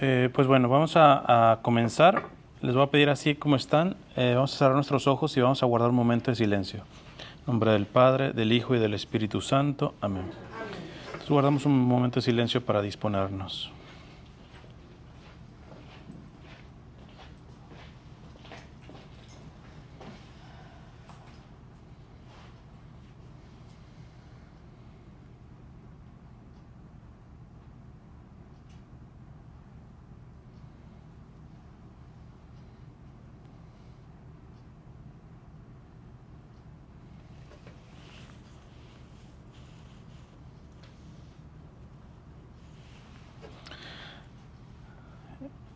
Pues bueno, vamos a comenzar. Les voy a pedir así como están. Vamos a cerrar nuestros ojos y vamos a guardar un momento de silencio. En nombre del Padre, del Hijo y del Espíritu Santo. Amén. Entonces guardamos un momento de silencio para disponernos.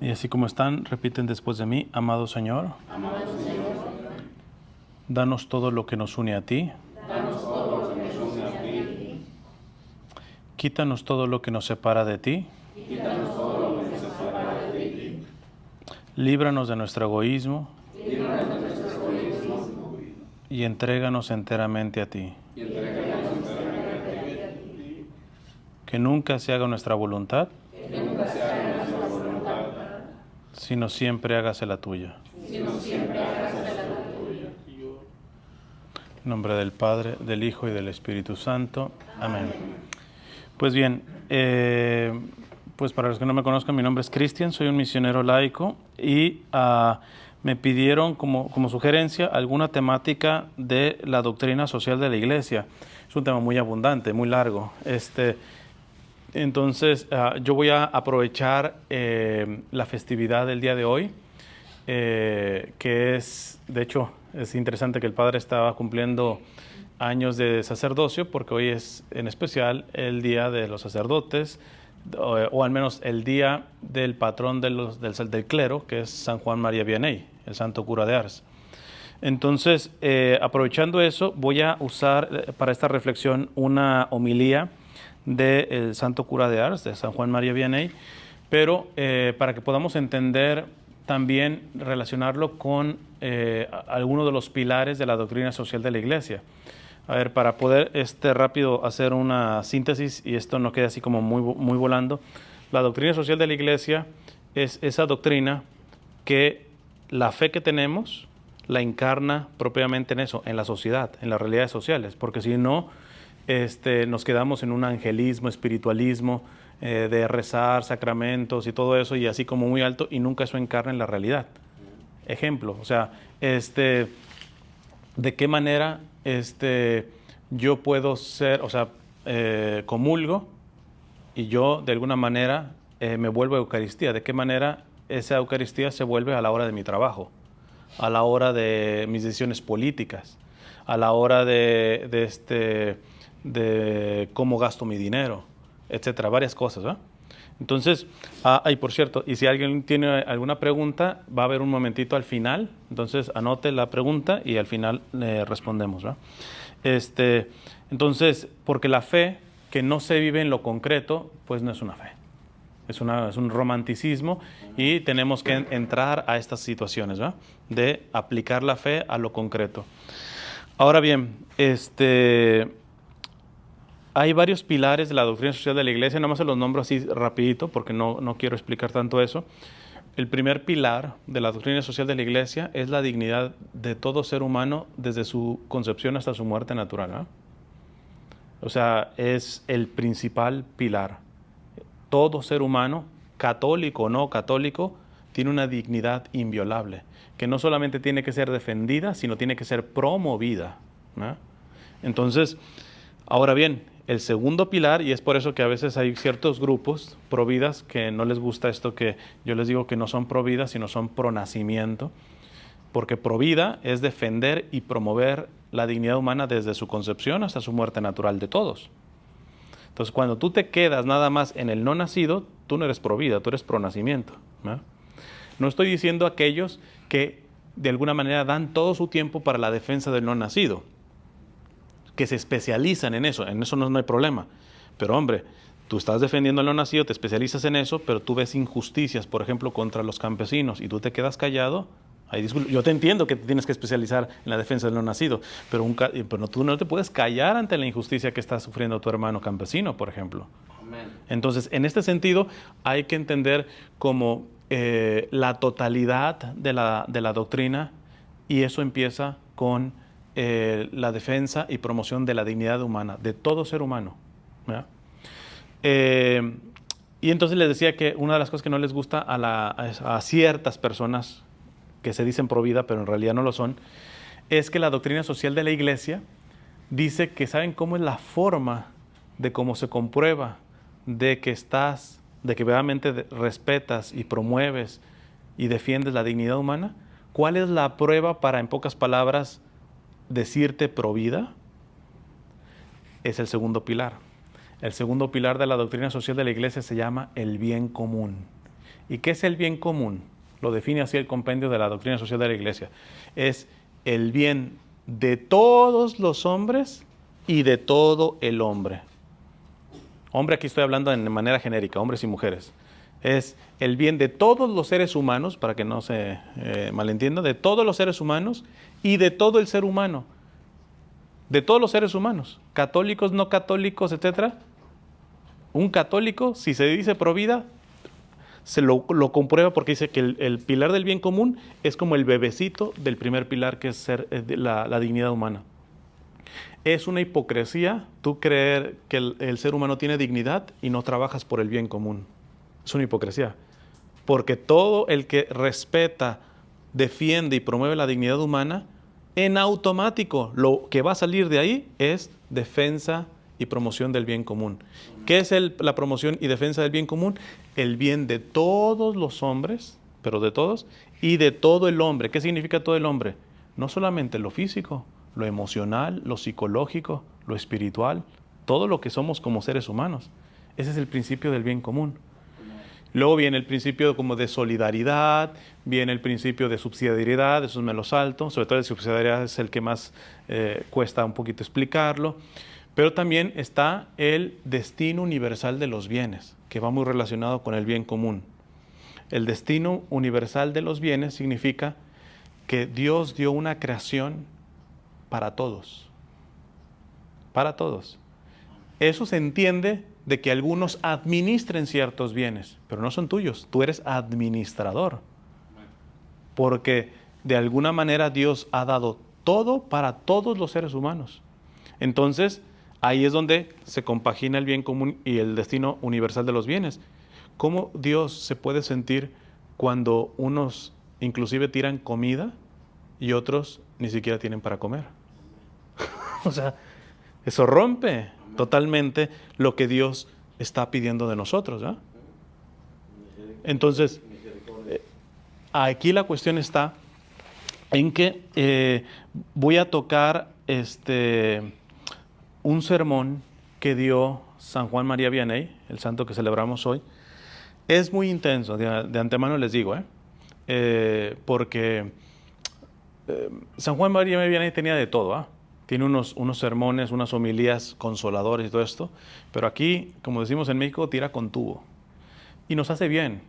Y así como están, repiten después de mí: amado Señor, danos todo lo que nos une a ti. Quítanos todo lo que nos separa de ti. Líbranos de nuestro egoísmo. Y entréganos enteramente a ti. Que nunca se haga nuestra voluntad, sino siempre hágase la tuya. En nombre del Padre, del Hijo y del Espíritu Santo. Amén. Pues bien, pues para los que no me conozcan, mi nombre es Cristian, soy un misionero laico y me pidieron como sugerencia alguna temática de la doctrina social de la Iglesia. Es un tema muy abundante, muy largo. Entonces, yo voy a aprovechar la festividad del día de hoy, que es, de hecho, es interesante que el Padre estaba cumpliendo años de sacerdocio, porque hoy es en especial el Día de los Sacerdotes, o al menos el día del patrón del clero, que es San Juan María Vianney, el santo cura de Ars. Entonces, aprovechando eso, voy a usar para esta reflexión una homilía del santo cura de Ars, de San Juan María Vianney, pero para que podamos entender también, relacionarlo con algunos de los pilares de la doctrina social de la Iglesia. A ver, para poder rápido hacer una síntesis y esto no quede así como muy volando, la doctrina social de la Iglesia es esa doctrina que la fe que tenemos la encarna propiamente en eso, en la sociedad, en las realidades sociales, porque si no, nos quedamos en un angelismo, espiritualismo, de rezar, sacramentos y todo eso, y así como muy alto, y nunca eso encarna en la realidad. Ejemplo, o sea, ¿de qué manera yo puedo ser, o sea, comulgo y yo de alguna manera me vuelvo a Eucaristía? ¿De qué manera esa Eucaristía se vuelve a la hora de mi trabajo, a la hora de mis decisiones políticas, a la hora de cómo gasto mi dinero, etcétera? Varias cosas, ¿verdad? Entonces, y por cierto, y si alguien tiene alguna pregunta, va a haber un momentito al final, entonces anote la pregunta y al final le respondemos, ¿verdad? Entonces, porque la fe que no se vive en lo concreto, pues no es una fe. Es un romanticismo y tenemos que entrar a estas situaciones, ¿verdad? De aplicar la fe a lo concreto. Ahora bien, hay varios pilares de la doctrina social de la Iglesia, nada más se los nombro así rapidito porque no quiero explicar tanto eso. El primer pilar de la doctrina social de la Iglesia es la dignidad de todo ser humano desde su concepción hasta su muerte natural, ¿no? O sea, es el principal pilar. Todo ser humano, católico o no católico, tiene una dignidad inviolable, que no solamente tiene que ser defendida, sino tiene que ser promovida, ¿no? Entonces, ahora bien, el segundo pilar, y es por eso que a veces hay ciertos grupos providas que no les gusta esto, que yo les digo que no son providas, sino son pronacimiento, porque provida es defender y promover la dignidad humana desde su concepción hasta su muerte natural de todos. Entonces, cuando tú te quedas nada más en el no nacido, tú no eres provida, tú eres pronacimiento, ¿no? No estoy diciendo aquellos que de alguna manera dan todo su tiempo para la defensa del no nacido, que se especializan en eso no hay problema. Pero hombre, tú estás defendiendo al no nacido, te especializas en eso, pero tú ves injusticias, por ejemplo, contra los campesinos y tú te quedas callado, Yo te entiendo que te tienes que especializar en la defensa del no nacido, pero, pero tú no te puedes callar ante la injusticia que está sufriendo tu hermano campesino, por ejemplo. Amén. Entonces, en este sentido, hay que entender como la totalidad de la doctrina, y eso empieza con la defensa y promoción de la dignidad humana, de todo ser humano. Y entonces les decía que una de las cosas que no les gusta a ciertas personas que se dicen pro vida, pero en realidad no lo son, es que la doctrina social de la Iglesia dice que ¿saben cómo es la forma de cómo se comprueba de que verdaderamente respetas y promueves y defiendes la dignidad humana? ¿Cuál es la prueba para, en pocas palabras, decirte pro vida? Es el segundo pilar. El segundo pilar de la doctrina social de la Iglesia se llama el bien común. ¿Y qué es el bien común? Lo define así el compendio de la doctrina social de la Iglesia. Es el bien de todos los hombres y de todo el hombre. Hombre, aquí estoy hablando de manera genérica, hombres y mujeres. Es el bien de todos los seres humanos, para que no se malentienda, de todos los seres humanos y de todo el ser humano. De todos los seres humanos, católicos, no católicos, etc. Un católico, si se dice pro vida, se lo comprueba porque dice que el pilar del bien común es como el bebecito del primer pilar, que es la dignidad humana. Es una hipocresía tú creer que el ser humano tiene dignidad y no trabajas por el bien común. Es una hipocresía. Porque todo el que respeta, defiende y promueve la dignidad humana, en automático lo que va a salir de ahí es defensa y promoción del bien común. ¿Qué es la promoción y defensa del bien común? El bien de todos los hombres, pero de todos, y de todo el hombre. ¿Qué significa todo el hombre? No solamente lo físico, lo emocional, lo psicológico, lo espiritual, todo lo que somos como seres humanos. Ese es el principio del bien común. Luego viene el principio como de solidaridad, viene el principio de subsidiariedad, eso me lo salto, sobre todo el de subsidiariedad es el que más cuesta un poquito explicarlo. Pero también está el destino universal de los bienes, que va muy relacionado con el bien común. El destino universal de los bienes significa que Dios dio una creación para todos. Para todos. Eso se entiende de que algunos administren ciertos bienes, pero no son tuyos. Tú eres administrador. Porque de alguna manera Dios ha dado todo para todos los seres humanos. Entonces, ahí es donde se compagina el bien común y el destino universal de los bienes. ¿Cómo Dios se puede sentir cuando unos inclusive tiran comida y otros ni siquiera tienen para comer? O sea, eso rompe totalmente lo que Dios está pidiendo de nosotros, ¿eh? Entonces, aquí la cuestión está en que voy a tocar un sermón que dio San Juan María Vianney, el santo que celebramos hoy. Es muy intenso, de antemano les digo, porque San Juan María Vianney tenía de todo, ¿eh? Tiene unos sermones, unas homilías consoladores y todo esto, pero aquí, como decimos en México, tira con tubo. Y nos hace bien,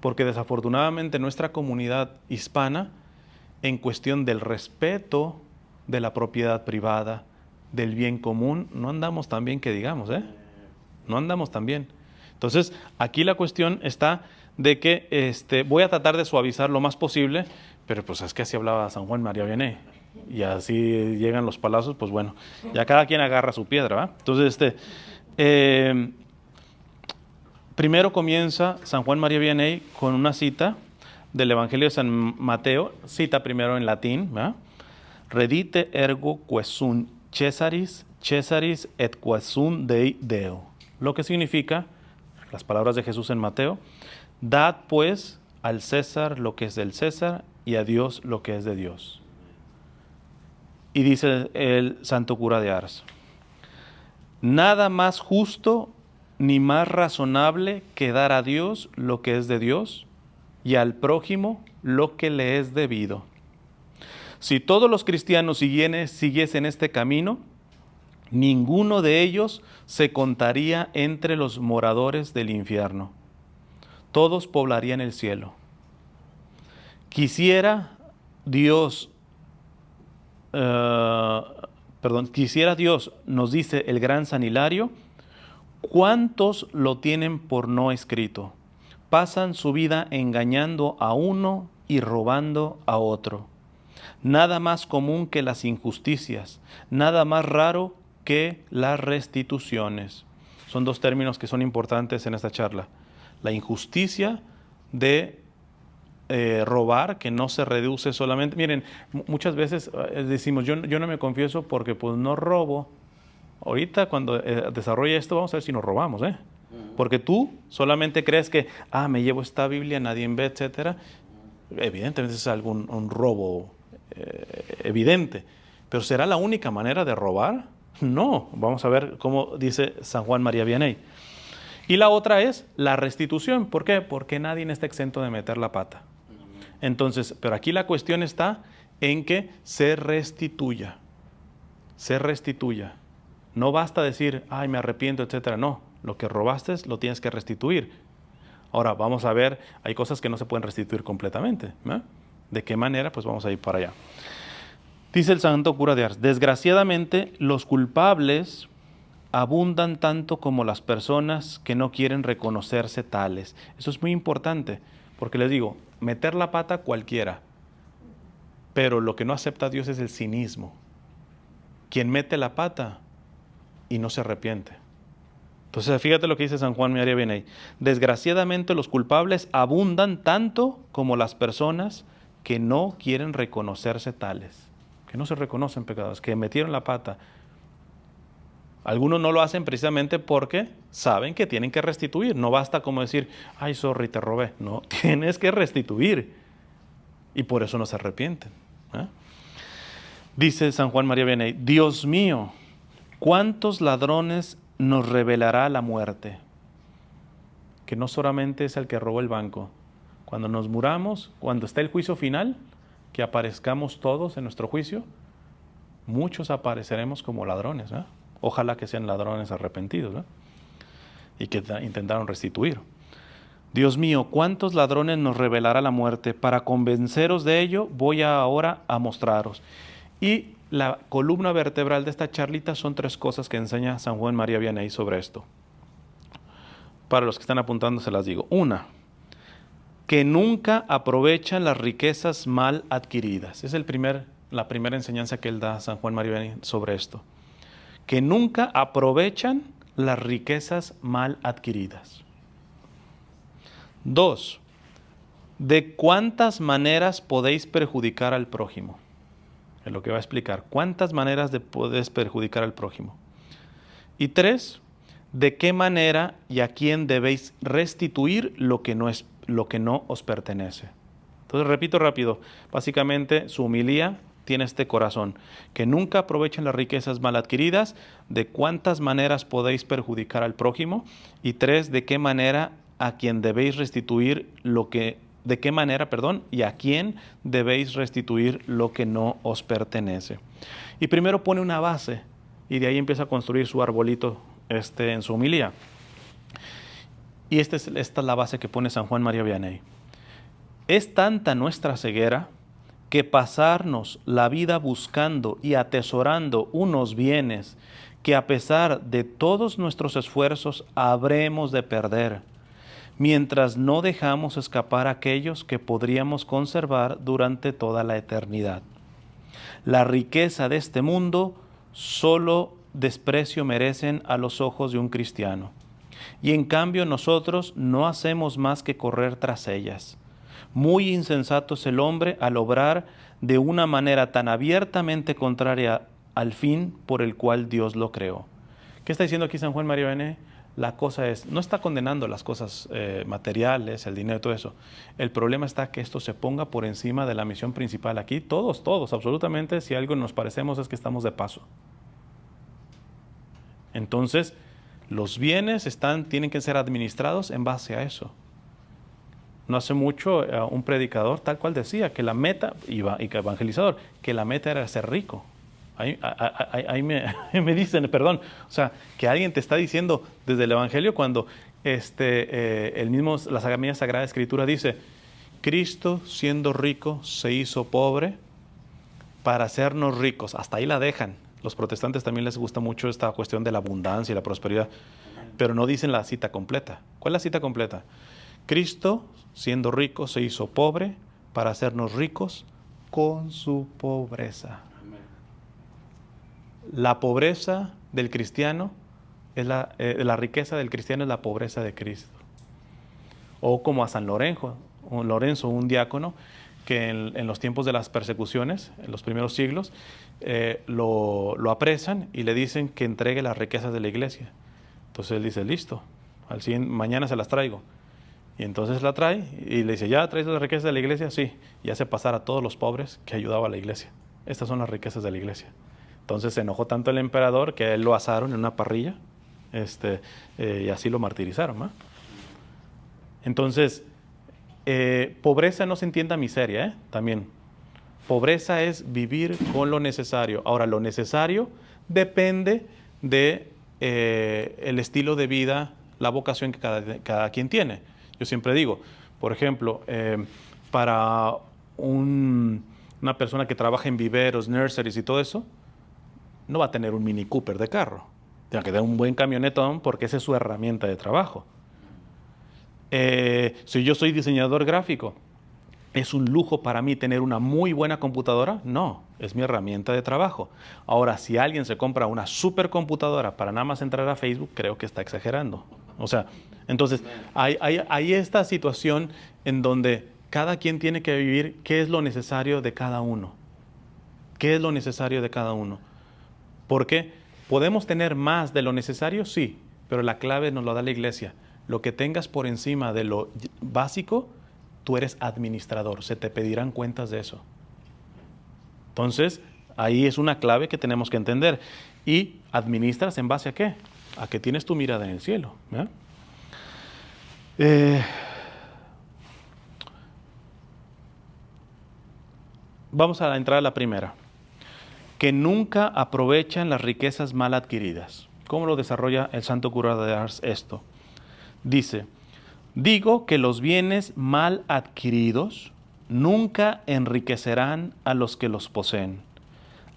porque desafortunadamente nuestra comunidad hispana, en cuestión del respeto de la propiedad privada, del bien común, no andamos tan bien que digamos, no andamos tan bien. Entonces, aquí la cuestión está de que voy a tratar de suavizar lo más posible, pero pues es que así hablaba San Juan María Vianney. Y así llegan los palazos, pues bueno, ya cada quien agarra su piedra, ¿va? Entonces, primero comienza San Juan María Vianney con una cita del Evangelio de San Mateo, cita primero en latín, ¿va? Redite ergo quae sunt Cesaris et quae sunt Dei Deo. Lo que significa, las palabras de Jesús en Mateo, dad pues al César lo que es del César y a Dios lo que es de Dios. Y dice el santo cura de Ars, nada más justo ni más razonable que dar a Dios lo que es de Dios y al prójimo lo que le es debido. Si todos los cristianos siguiesen este camino, ninguno de ellos se contaría entre los moradores del infierno. Todos poblarían el cielo. Quisiera Dios, quisiera Dios, nos dice el gran San Hilario, ¿cuántos lo tienen por no escrito? Pasan su vida engañando a uno y robando a otro. Nada más común que las injusticias, nada más raro que las restituciones. Son dos términos que son importantes en esta charla. La injusticia de robar, que no se reduce solamente. Miren, muchas veces decimos, yo no me confieso porque pues no robo. Ahorita cuando desarrolle esto, vamos a ver si nos robamos, ¿eh? Porque tú solamente crees que, me llevo esta Biblia, nadie ve, etcétera. Evidentemente es un robo evidente. Pero ¿será la única manera de robar? No. Vamos a ver cómo dice San Juan María Vianney. Y la otra es la restitución. ¿Por qué? Porque nadie está exento de meter la pata. Entonces, pero aquí la cuestión está en que se restituya. Se restituya. No basta decir, me arrepiento, etcétera. No, lo que robaste lo tienes que restituir. Ahora, vamos a ver, hay cosas que no se pueden restituir completamente, ¿eh? ¿De qué manera? Pues vamos a ir para allá. Dice el santo cura de Ars, desgraciadamente los culpables abundan tanto como las personas que no quieren reconocerse tales. Eso es muy importante, porque les digo, meter la pata cualquiera, pero lo que no acepta a Dios es el cinismo. Quien mete la pata y no se arrepiente. Entonces, fíjate lo que dice San Juan María Vianney. Desgraciadamente los culpables abundan tanto como las personas que no quieren reconocerse tales, que no se reconocen pecadores, que metieron la pata. Algunos no lo hacen precisamente porque saben que tienen que restituir. No basta como decir, sorry, te robé. No, tienes que restituir. Y por eso no se arrepienten. Dice San Juan María Vianney, Dios mío, ¿cuántos ladrones nos revelará la muerte? Que no solamente es el que robó el banco. Cuando nos muramos, cuando está el juicio final, que aparezcamos todos en nuestro juicio, muchos apareceremos como ladrones. Ojalá que sean ladrones arrepentidos, y que intentaron restituir. Dios mío, ¿cuántos ladrones nos revelará la muerte? Para convenceros de ello, voy ahora a mostraros. Y la columna vertebral de esta charlita son 3 cosas que enseña San Juan María Vianney sobre esto. Para los que están apuntando se las digo. 1, que nunca aprovechan las riquezas mal adquiridas. Es la primera enseñanza que él da a San Juan María Vianney sobre esto. Que nunca aprovechan las riquezas mal adquiridas. 2, de cuántas maneras podéis perjudicar al prójimo. Es lo que va a explicar. ¿Cuántas maneras podéis perjudicar al prójimo? Y 3, de qué manera y a quién debéis restituir lo que no os pertenece. Entonces, repito rápido. Básicamente, su homilía tiene este corazón. Que nunca aprovechen las riquezas mal adquiridas, de cuántas maneras podéis perjudicar al prójimo, y 3, de qué manera a quién debéis restituir y a quién debéis restituir lo que no os pertenece. Y primero pone una base, y de ahí empieza a construir su arbolito en su homilía. Y esta es la base que pone San Juan María Vianney. Es tanta nuestra ceguera que pasarnos la vida buscando y atesorando unos bienes que a pesar de todos nuestros esfuerzos habremos de perder, mientras no dejamos escapar aquellos que podríamos conservar durante toda la eternidad. La riqueza de este mundo solo desprecio merecen a los ojos de un cristiano, y en cambio nosotros no hacemos más que correr tras ellas. Muy insensato es el hombre al obrar de una manera tan abiertamente contraria al fin por el cual Dios lo creó. ¿Qué está diciendo aquí San Juan María Vianney? La cosa no está condenando las cosas materiales, el dinero y todo eso. El problema está que esto se ponga por encima de la misión principal. Aquí todos, absolutamente, si algo nos parecemos es que estamos de paso. Entonces, los bienes tienen que ser administrados en base a eso. No hace mucho un predicador tal cual decía que la meta, y evangelizador, que la meta era ser rico. Ahí me dicen, perdón, o sea, que alguien te está diciendo desde el Evangelio cuando la misma Sagrada Escritura dice Cristo, siendo rico, se hizo pobre para hacernos ricos. Hasta ahí la dejan. Los protestantes también les gusta mucho esta cuestión de la abundancia y la prosperidad, pero no dicen la cita completa. ¿Cuál es la cita completa? Cristo, siendo rico, se hizo pobre para hacernos ricos con su pobreza. La pobreza del cristiano es la riqueza del cristiano es la pobreza de Cristo. O como a San Lorenzo, un diácono, que en los tiempos de las persecuciones, en los primeros siglos, lo apresan y le dicen que entregue las riquezas de la iglesia. Entonces él dice, listo, mañana se las traigo. Y entonces la trae y le dice, ¿ya traes las riquezas de la iglesia? Sí, y hace pasar a todos los pobres que ayudaba a la iglesia. Estas son las riquezas de la iglesia. Entonces se enojó tanto el emperador que a él lo asaron en una parrilla y así lo martirizaron, ¿no? Entonces, pobreza no se entienda miseria, también. Pobreza es vivir con lo necesario. Ahora, lo necesario depende de el estilo de vida, la vocación que cada quien tiene. Yo siempre digo, por ejemplo, para una persona que trabaja en viveros, nurseries y todo eso, no va a tener un Mini Cooper de carro. Tiene que tener un buen camionetón porque esa es su herramienta de trabajo. Si yo soy diseñador gráfico, ¿es un lujo para mí tener una muy buena computadora? No, es mi herramienta de trabajo. Ahora, si alguien se compra una supercomputadora para nada más entrar a Facebook, creo que está exagerando. O sea, entonces, hay esta situación en donde cada quien tiene que vivir qué es lo necesario de cada uno. ¿Qué es lo necesario de cada uno? Porque podemos tener más de lo necesario, sí, pero la clave nos lo da la iglesia. Lo que tengas por encima de lo básico, tú eres administrador, se te pedirán cuentas de eso. Entonces, ahí es una clave que tenemos que entender. ¿Y administras en base a qué? A que tienes tu mirada en el cielo. Vamos a entrar a la primera. Que nunca aprovechan las riquezas mal adquiridas. ¿Cómo lo desarrolla el santo cura de Ars esto? Dice, digo que los bienes mal adquiridos nunca enriquecerán a los que los poseen.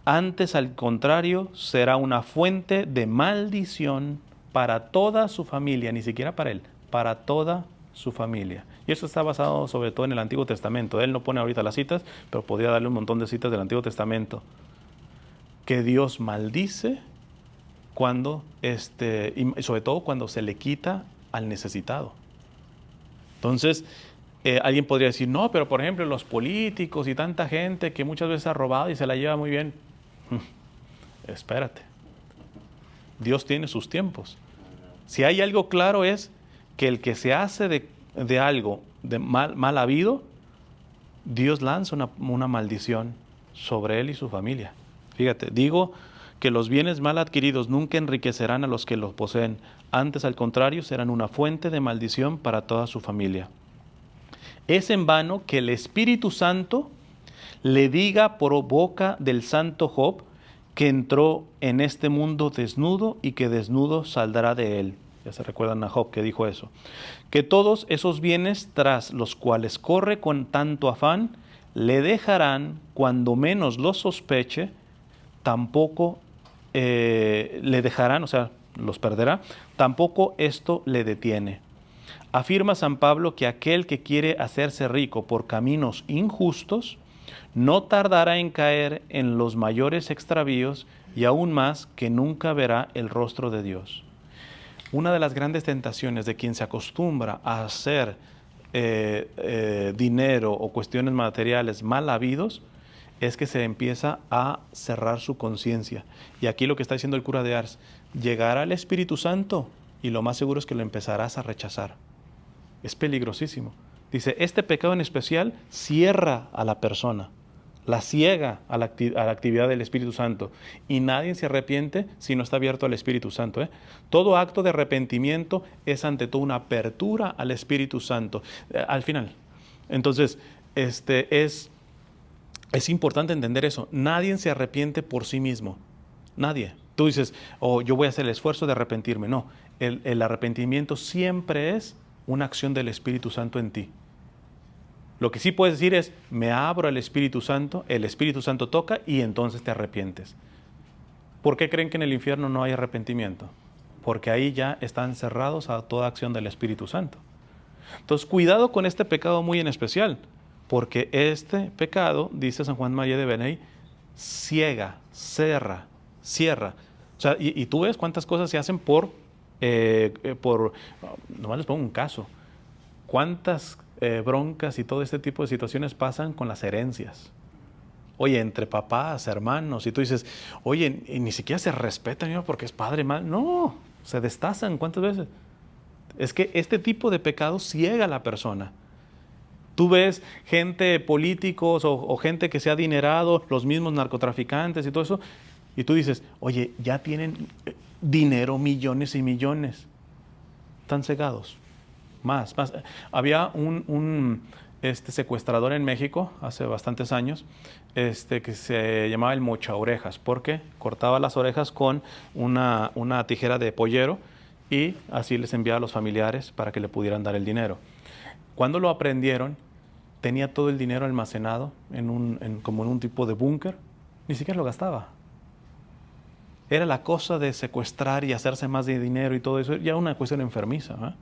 Antes, al contrario, será una fuente de maldición para toda su familia, ni siquiera para él, para toda su familia. Y eso está basado sobre todo en el Antiguo Testamento. Él no pone ahorita las citas, pero podría darle un montón de citas del Antiguo Testamento. Que Dios maldice cuando, y sobre todo cuando se le quita al necesitado. Entonces, alguien podría decir, no, pero por ejemplo los políticos y tanta gente que muchas veces ha robado y se la lleva muy bien. Espérate. Dios tiene sus tiempos. Si hay algo claro es que el que se hace de algo de mal habido, Dios lanza una maldición sobre él y su familia. Fíjate, digo que los bienes mal adquiridos nunca enriquecerán a los que los poseen. Antes, al contrario, serán una fuente de maldición para toda su familia. Es en vano que el Espíritu Santo le diga por boca del santo Job que entró en este mundo desnudo y que desnudo saldrá de él. Ya se recuerdan a Job que dijo eso. Que todos esos bienes tras los cuales corre con tanto afán, le dejarán cuando menos lo sospeche, tampoco le dejarán, o sea, los perderá, tampoco esto le detiene. Afirma San Pablo que aquel que quiere hacerse rico por caminos injustos, no tardará en caer en los mayores extravíos y aún más que nunca verá el rostro de Dios. Una de las grandes tentaciones de quien se acostumbra a hacer dinero o cuestiones materiales mal habidos es que se empieza a cerrar su conciencia. Y aquí lo que está diciendo el cura de Ars, llegará el Espíritu Santo y lo más seguro es que lo empezarás a rechazar. Es peligrosísimo. Dice, este pecado en especial cierra a la persona, la ciega a la actividad del Espíritu Santo. Y nadie se arrepiente si no está abierto al Espíritu Santo. Todo acto de arrepentimiento es ante todo una apertura al Espíritu Santo. Al final. Entonces, es importante entender eso. Nadie se arrepiente por sí mismo. Nadie. Tú dices, yo voy a hacer el esfuerzo de arrepentirme. No, el arrepentimiento siempre es una acción del Espíritu Santo en ti. Lo que sí puedes decir es, me abro al Espíritu Santo, el Espíritu Santo toca y entonces te arrepientes. ¿Por qué creen que en el infierno no hay arrepentimiento? Porque ahí ya están cerrados a toda acción del Espíritu Santo. Entonces, cuidado con este pecado muy en especial, porque este pecado, dice San Juan María de Beney, ciega, cierra. O sea, y tú ves cuántas cosas se hacen nomás les pongo un caso, cuántas broncas y todo este tipo de situaciones pasan con las herencias. Oye, entre papás, hermanos, y tú dices, oye, y ni siquiera se respetan, ¿no? Porque es padre, madre. No, se destazan. ¿Cuántas veces? Es que este tipo de pecado ciega a la persona. Tú ves gente, políticos o gente que se ha adinerado, los mismos narcotraficantes y todo eso, y tú dices, oye, ya tienen dinero, millones y millones. Están cegados. Más. Había un secuestrador en México hace bastantes años que se llamaba el mocha orejas, porque cortaba las orejas con una tijera de pollero y así les enviaba a los familiares para que le pudieran dar el dinero. Cuando lo aprendieron, tenía todo el dinero almacenado como en un tipo de búnker, ni siquiera lo gastaba. Era la cosa de secuestrar y hacerse más de dinero y todo eso, ya una cuestión enfermiza, ¿eh?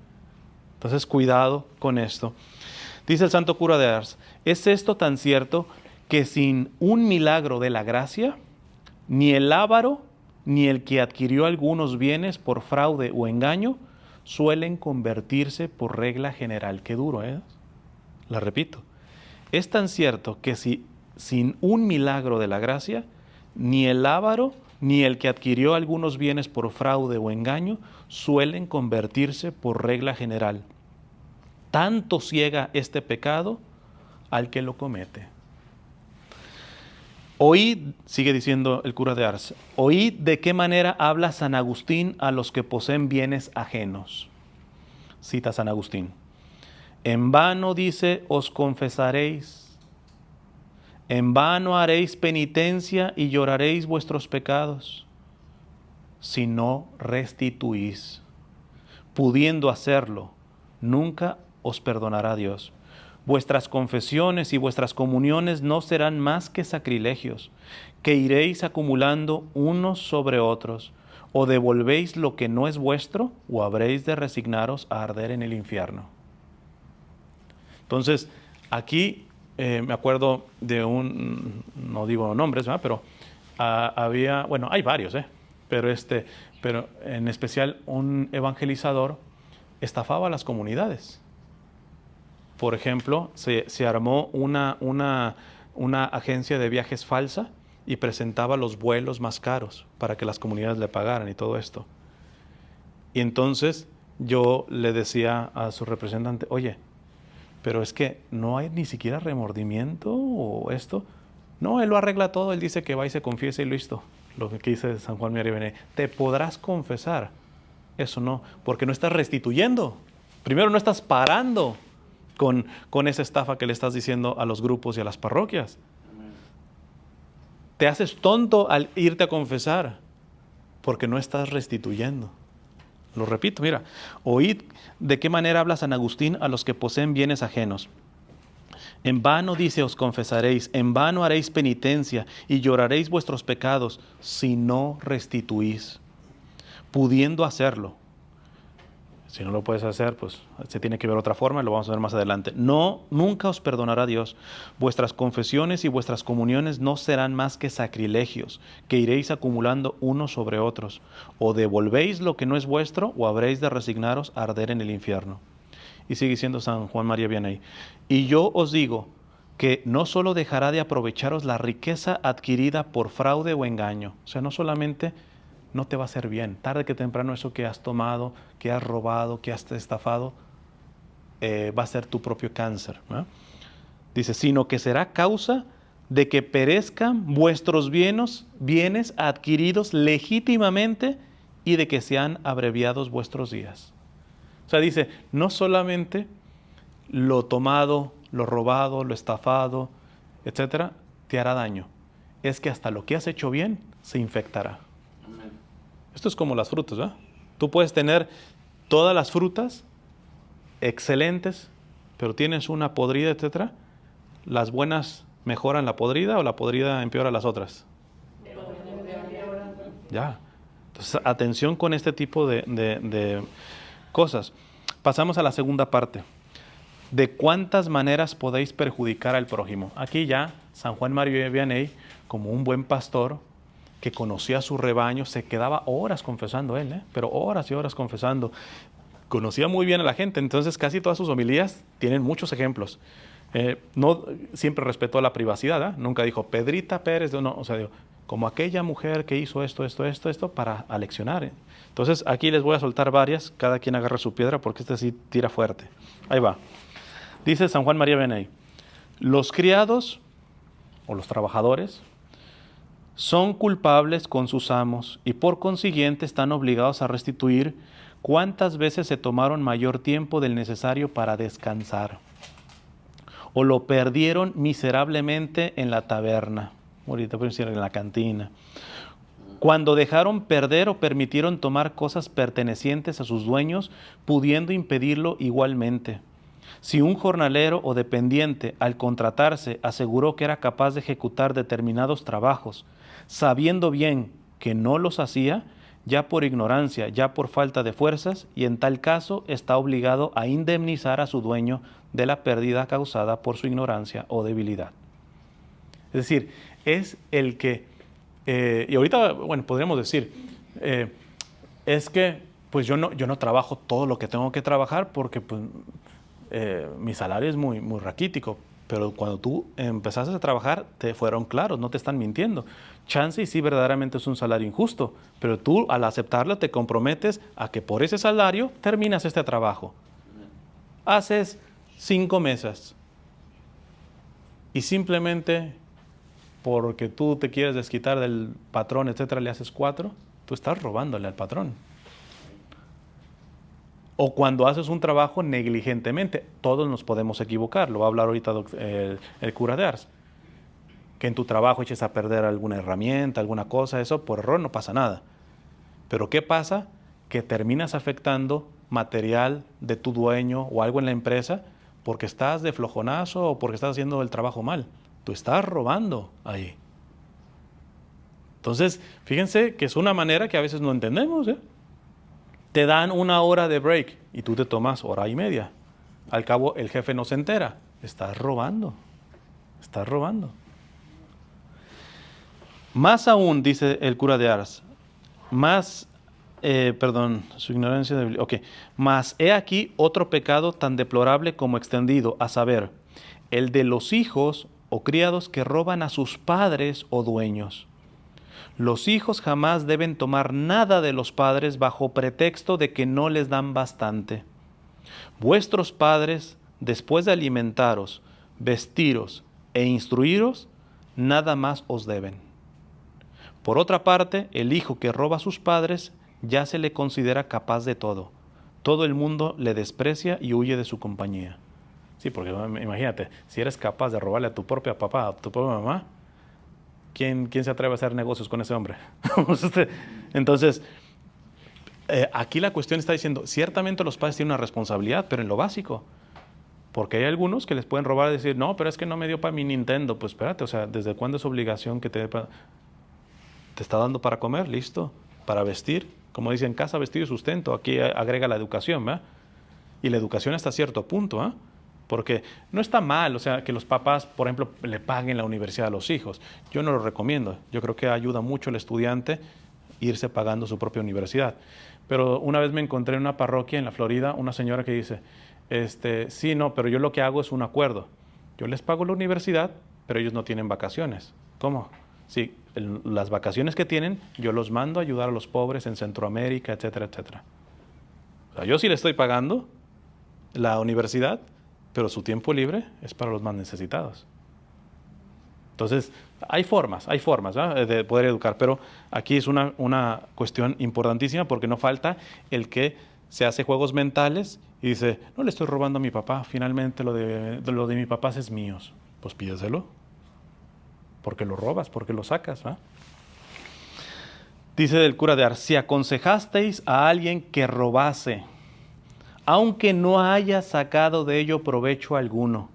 Entonces, cuidado con esto. Dice el santo cura de Ars, ¿es esto tan cierto que sin un milagro de la gracia, ni el avaro, ni el que adquirió algunos bienes por fraude o engaño, suelen convertirse por regla general? Qué duro, ¿eh? La repito. Es tan cierto que sin un milagro de la gracia, ni el avaro, ni el que adquirió algunos bienes por fraude o engaño, suelen convertirse por regla general. Tanto ciega este pecado al que lo comete. Oíd, sigue diciendo el cura de Ars, oíd de qué manera habla San Agustín a los que poseen bienes ajenos. Cita San Agustín. En vano, dice, os confesaréis. En vano haréis penitencia y lloraréis vuestros pecados, si no restituís. Pudiendo hacerlo, nunca os perdonará Dios. Vuestras confesiones y vuestras comuniones no serán más que sacrilegios, que iréis acumulando unos sobre otros. O devolvéis lo que no es vuestro, o habréis de resignaros a arder en el infierno. Entonces, aquí me acuerdo de no digo nombres, ¿verdad? Pero había, bueno, hay varios, pero en especial un evangelizador estafaba a las comunidades. Por ejemplo, se armó una agencia de viajes falsa y presentaba los vuelos más caros para que las comunidades le pagaran y todo esto. Y entonces yo le decía a su representante, oye, pero es que no hay ni siquiera remordimiento o esto. No, él lo arregla todo, él dice que va y se confiesa y listo. Lo que dice San Juan María Vianney, te podrás confesar. Eso no, porque no estás restituyendo. Primero no estás parando con esa estafa que le estás diciendo a los grupos y a las parroquias. Te haces tonto al irte a confesar, porque no estás restituyendo. Lo repito, mira, oíd de qué manera habla San Agustín a los que poseen bienes ajenos. En vano, dice, os confesaréis, en vano haréis penitencia y lloraréis vuestros pecados si no restituís, pudiendo hacerlo. Si no lo puedes hacer, pues se tiene que ver otra forma, lo vamos a ver más adelante. No, nunca os perdonará Dios. Vuestras confesiones y vuestras comuniones no serán más que sacrilegios, que iréis acumulando unos sobre otros. O devolvéis lo que no es vuestro, o habréis de resignaros a arder en el infierno. Y sigue diciendo San Juan María Vianney. Y yo os digo que no solo dejará de aprovecharos la riqueza adquirida por fraude o engaño. O sea, no solamente no te va a hacer bien. Tarde que temprano eso que has tomado, que has robado, que has estafado, va a ser tu propio cáncer, ¿no? Dice, sino que será causa de que perezcan vuestros bienes adquiridos legítimamente y de que sean abreviados vuestros días. O sea, dice, no solamente lo tomado, lo robado, lo estafado, etcétera, te hará daño. Es que hasta lo que has hecho bien se infectará. Amén. Esto es como las frutas, ¿verdad? Tú puedes tener todas las frutas excelentes, pero tienes una podrida, etcétera, ¿las buenas mejoran la podrida o la podrida empeora las otras? Ya. Entonces, atención con este tipo de cosas. Pasamos a la segunda parte. ¿De cuántas maneras podéis perjudicar al prójimo? Aquí ya San Juan María Vianney, como un buen pastor que conocía su rebaño, se quedaba horas confesando él, pero horas y horas confesando. Conocía muy bien a la gente, entonces casi todas sus homilías tienen muchos ejemplos. No siempre respetó la privacidad, nunca dijo Pedrita Pérez, no, o sea, digo, como aquella mujer que hizo esto, para aleccionar. Entonces aquí les voy a soltar varias, cada quien agarra su piedra porque este sí tira fuerte. Ahí va. Dice San Juan María Vianney, los criados o los trabajadores son culpables con sus amos y por consiguiente están obligados a restituir cuántas veces se tomaron mayor tiempo del necesario para descansar o lo perdieron miserablemente en la taberna, ahorita pueden decir en la cantina, cuando dejaron perder o permitieron tomar cosas pertenecientes a sus dueños, pudiendo impedirlo igualmente. Si un jornalero o dependiente al contratarse aseguró que era capaz de ejecutar determinados trabajos, sabiendo bien que no los hacía, ya por ignorancia, ya por falta de fuerzas, y en tal caso está obligado a indemnizar a su dueño de la pérdida causada por su ignorancia o debilidad. Es decir, es el que, y ahorita, bueno, podríamos decir, es que pues yo no trabajo todo lo que tengo que trabajar porque pues, mi salario es muy, muy raquítico, pero cuando tú empezaste a trabajar te fueron claros, no te están mintiendo. Chance y sí verdaderamente es un salario injusto, pero tú al aceptarlo te comprometes a que por ese salario terminas este trabajo. Haces 5 mesas y simplemente porque tú te quieres desquitar del patrón, etcétera, le haces 4, tú estás robándole al patrón. O cuando haces un trabajo negligentemente, todos nos podemos equivocar, lo va a hablar ahorita el cura de Ars, que en tu trabajo eches a perder alguna herramienta, alguna cosa, eso por error no pasa nada. Pero ¿qué pasa? Que terminas afectando material de tu dueño o algo en la empresa porque estás de flojonazo o porque estás haciendo el trabajo mal. Tú estás robando ahí. Entonces, fíjense que es una manera que a veces no entendemos, Te dan 1 hora de break y tú te tomas 1:30. Al cabo, el jefe no se entera. Estás robando. Estás robando. Más aún, dice el cura de Ars, su ignorancia de... Ok. Mas he aquí otro pecado tan deplorable como extendido, a saber, el de los hijos o criados que roban a sus padres o dueños. Los hijos jamás deben tomar nada de los padres bajo pretexto de que no les dan bastante. Vuestros padres, después de alimentaros, vestiros e instruiros, nada más os deben. Por otra parte, el hijo que roba a sus padres ya se le considera capaz de todo. Todo el mundo le desprecia y huye de su compañía. Sí, porque imagínate, si eres capaz de robarle a tu propia papá, a tu propia mamá, ¿quién se atreve a hacer negocios con ese hombre? Entonces, aquí la cuestión está diciendo, ciertamente los padres tienen una responsabilidad, pero en lo básico. Porque hay algunos que les pueden robar y decir, no, pero es que no me dio para mi Nintendo. Pues espérate, o sea, ¿desde cuándo es obligación que te está dando para comer? Listo. Para vestir. Como dicen, casa, vestido y sustento. Aquí agrega la educación, ¿verdad? Y la educación hasta cierto punto, ¿ah? Porque no está mal, o sea, que los papás, por ejemplo, le paguen la universidad a los hijos. Yo no lo recomiendo. Yo creo que ayuda mucho al estudiante irse pagando su propia universidad. Pero una vez me encontré en una parroquia en la Florida, una señora que dice, sí, no, pero yo lo que hago es un acuerdo. Yo les pago la universidad, pero ellos no tienen vacaciones. ¿Cómo? Sí, las vacaciones que tienen, yo los mando a ayudar a los pobres en Centroamérica, etcétera, etcétera. O sea, yo sí les estoy pagando la universidad, pero su tiempo libre es para los más necesitados. Entonces, hay formas de poder educar, pero aquí es una cuestión importantísima porque no falta el que se hace juegos mentales y dice, no le estoy robando a mi papá, finalmente lo de mi papá es mío. Pues pídeselo, porque lo robas, porque lo sacas. Dice el cura de Ars, si aconsejasteis a alguien que robase, aunque no haya sacado de ello provecho alguno,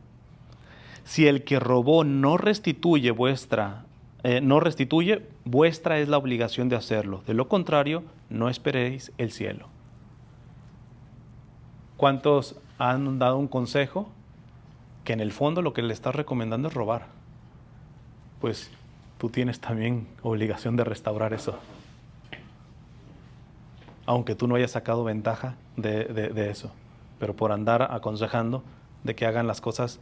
Si el que robó no restituye vuestra es la obligación de hacerlo. De lo contrario, no esperéis el cielo. ¿Cuántos han dado un consejo que en el fondo lo que le estás recomendando es robar? Pues tú tienes también obligación de restaurar eso. Aunque tú no hayas sacado ventaja de eso. Pero por andar aconsejando de que hagan las cosas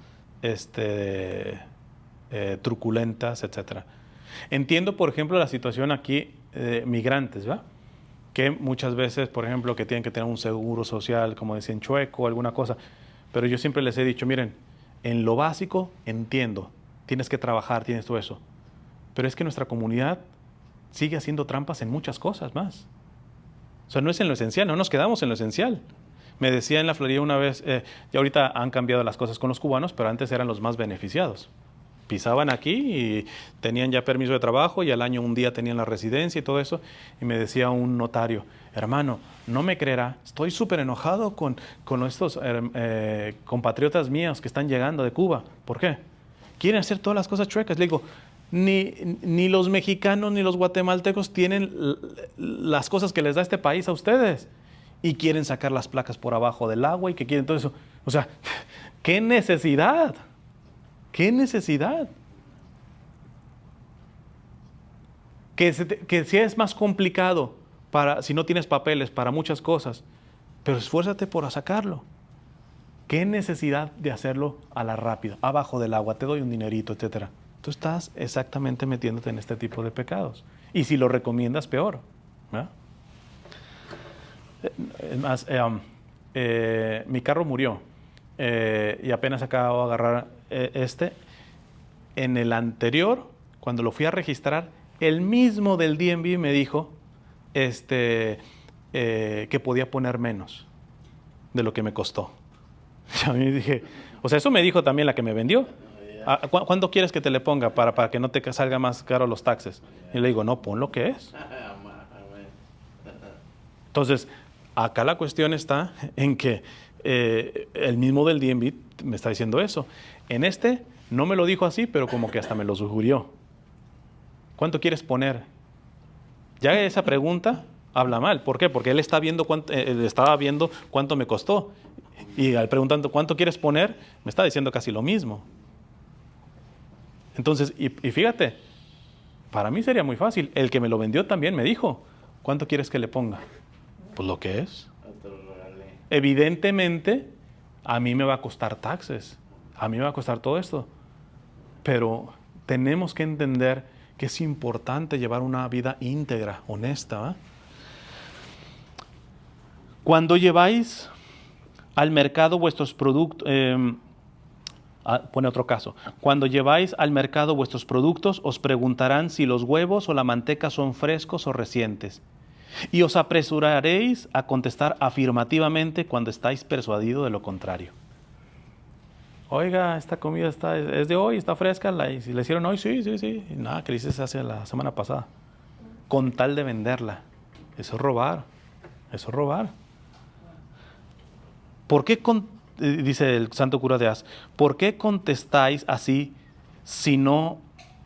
truculentas, etc. Entiendo, por ejemplo, la situación aquí de migrantes, ¿verdad? Que muchas veces, por ejemplo, que tienen que tener un seguro social, como decían, chueco o alguna cosa. Pero yo siempre les he dicho, miren, en lo básico entiendo, tienes que trabajar, tienes todo eso. Pero es que nuestra comunidad sigue haciendo trampas en muchas cosas más. O sea, no es en lo esencial, no nos quedamos en lo esencial. Me decía en la Florida una vez, y ahorita han cambiado las cosas con los cubanos, pero antes eran los más beneficiados. Pisaban aquí y tenían ya permiso de trabajo y al año un día tenían la residencia y todo eso. Y me decía un notario, hermano, no me creerá, estoy súper enojado con estos compatriotas míos que están llegando de Cuba. ¿Por qué? Quieren hacer todas las cosas chuecas. Le digo, ni los mexicanos ni los guatemaltecos tienen las cosas que les da este país a ustedes. Y quieren sacar las placas por abajo del agua y que quieren todo eso. O sea, ¿qué necesidad? ¿Qué necesidad? Que si es más complicado si no tienes papeles para muchas cosas, pero esfuérzate por sacarlo. ¿Qué necesidad de hacerlo a la rápida, abajo del agua? Te doy un dinerito, etcétera. Tú estás exactamente metiéndote en este tipo de pecados. Y si lo recomiendas, peor, ¿verdad? Es más, mi carro murió y apenas acabo de agarrar En el anterior, cuando lo fui a registrar, el mismo del DMV me dijo que podía poner menos de lo que me costó. Y a mí dije, o sea, eso me dijo también la que me vendió. ¿Cuánto quieres que te le ponga para que no te salga más caro los taxes? Y le digo, no, pon lo que es. Entonces, acá la cuestión está en que el mismo del DMV me está diciendo eso. En no me lo dijo así, pero como que hasta me lo sugirió. ¿Cuánto quieres poner? Ya esa pregunta habla mal. ¿Por qué? Porque él estaba viendo cuánto me costó. Y al preguntando cuánto quieres poner, me está diciendo casi lo mismo. Entonces, y fíjate, para mí sería muy fácil. El que me lo vendió también me dijo, ¿cuánto quieres que le ponga? Pues lo que es. Evidentemente, a mí me va a costar taxes. A mí me va a costar todo esto. Pero tenemos que entender que es importante llevar una vida íntegra, honesta. Cuando lleváis al mercado vuestros productos, pone otro caso, cuando lleváis al mercado vuestros productos, os preguntarán si los huevos o la manteca son frescos o recientes. Y os apresuraréis a contestar afirmativamente cuando estáis persuadidos de lo contrario. Oiga, esta comida es de hoy, está fresca, si la hicieron hoy, sí. Y nada, que le hice hace la semana pasada. Con tal de venderla. Eso es robar. Eso es robar. ¿Por qué, dice el santo cura de Ars, por qué contestáis así, sino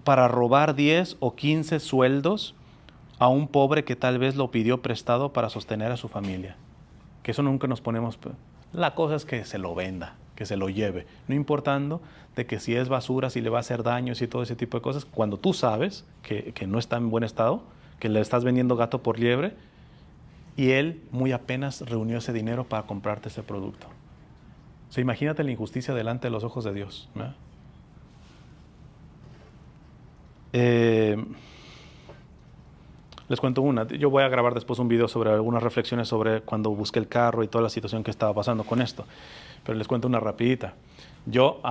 para robar 10 o 15 sueldos a un pobre que tal vez lo pidió prestado para sostener a su familia? Que eso nunca nos ponemos. La cosa es que se lo venda, que se lo lleve, no importando de que si es basura, si le va a hacer daños y todo ese tipo de cosas, cuando tú sabes que no está en buen estado, que le estás vendiendo gato por liebre, y él muy apenas reunió ese dinero para comprarte ese producto. O sea, imagínate la injusticia delante de los ojos de Dios, ¿verdad? Les cuento una. Yo voy a grabar después un video sobre algunas reflexiones sobre cuando busqué el carro y toda la situación que estaba pasando con esto. Pero les cuento una rapidita. Yo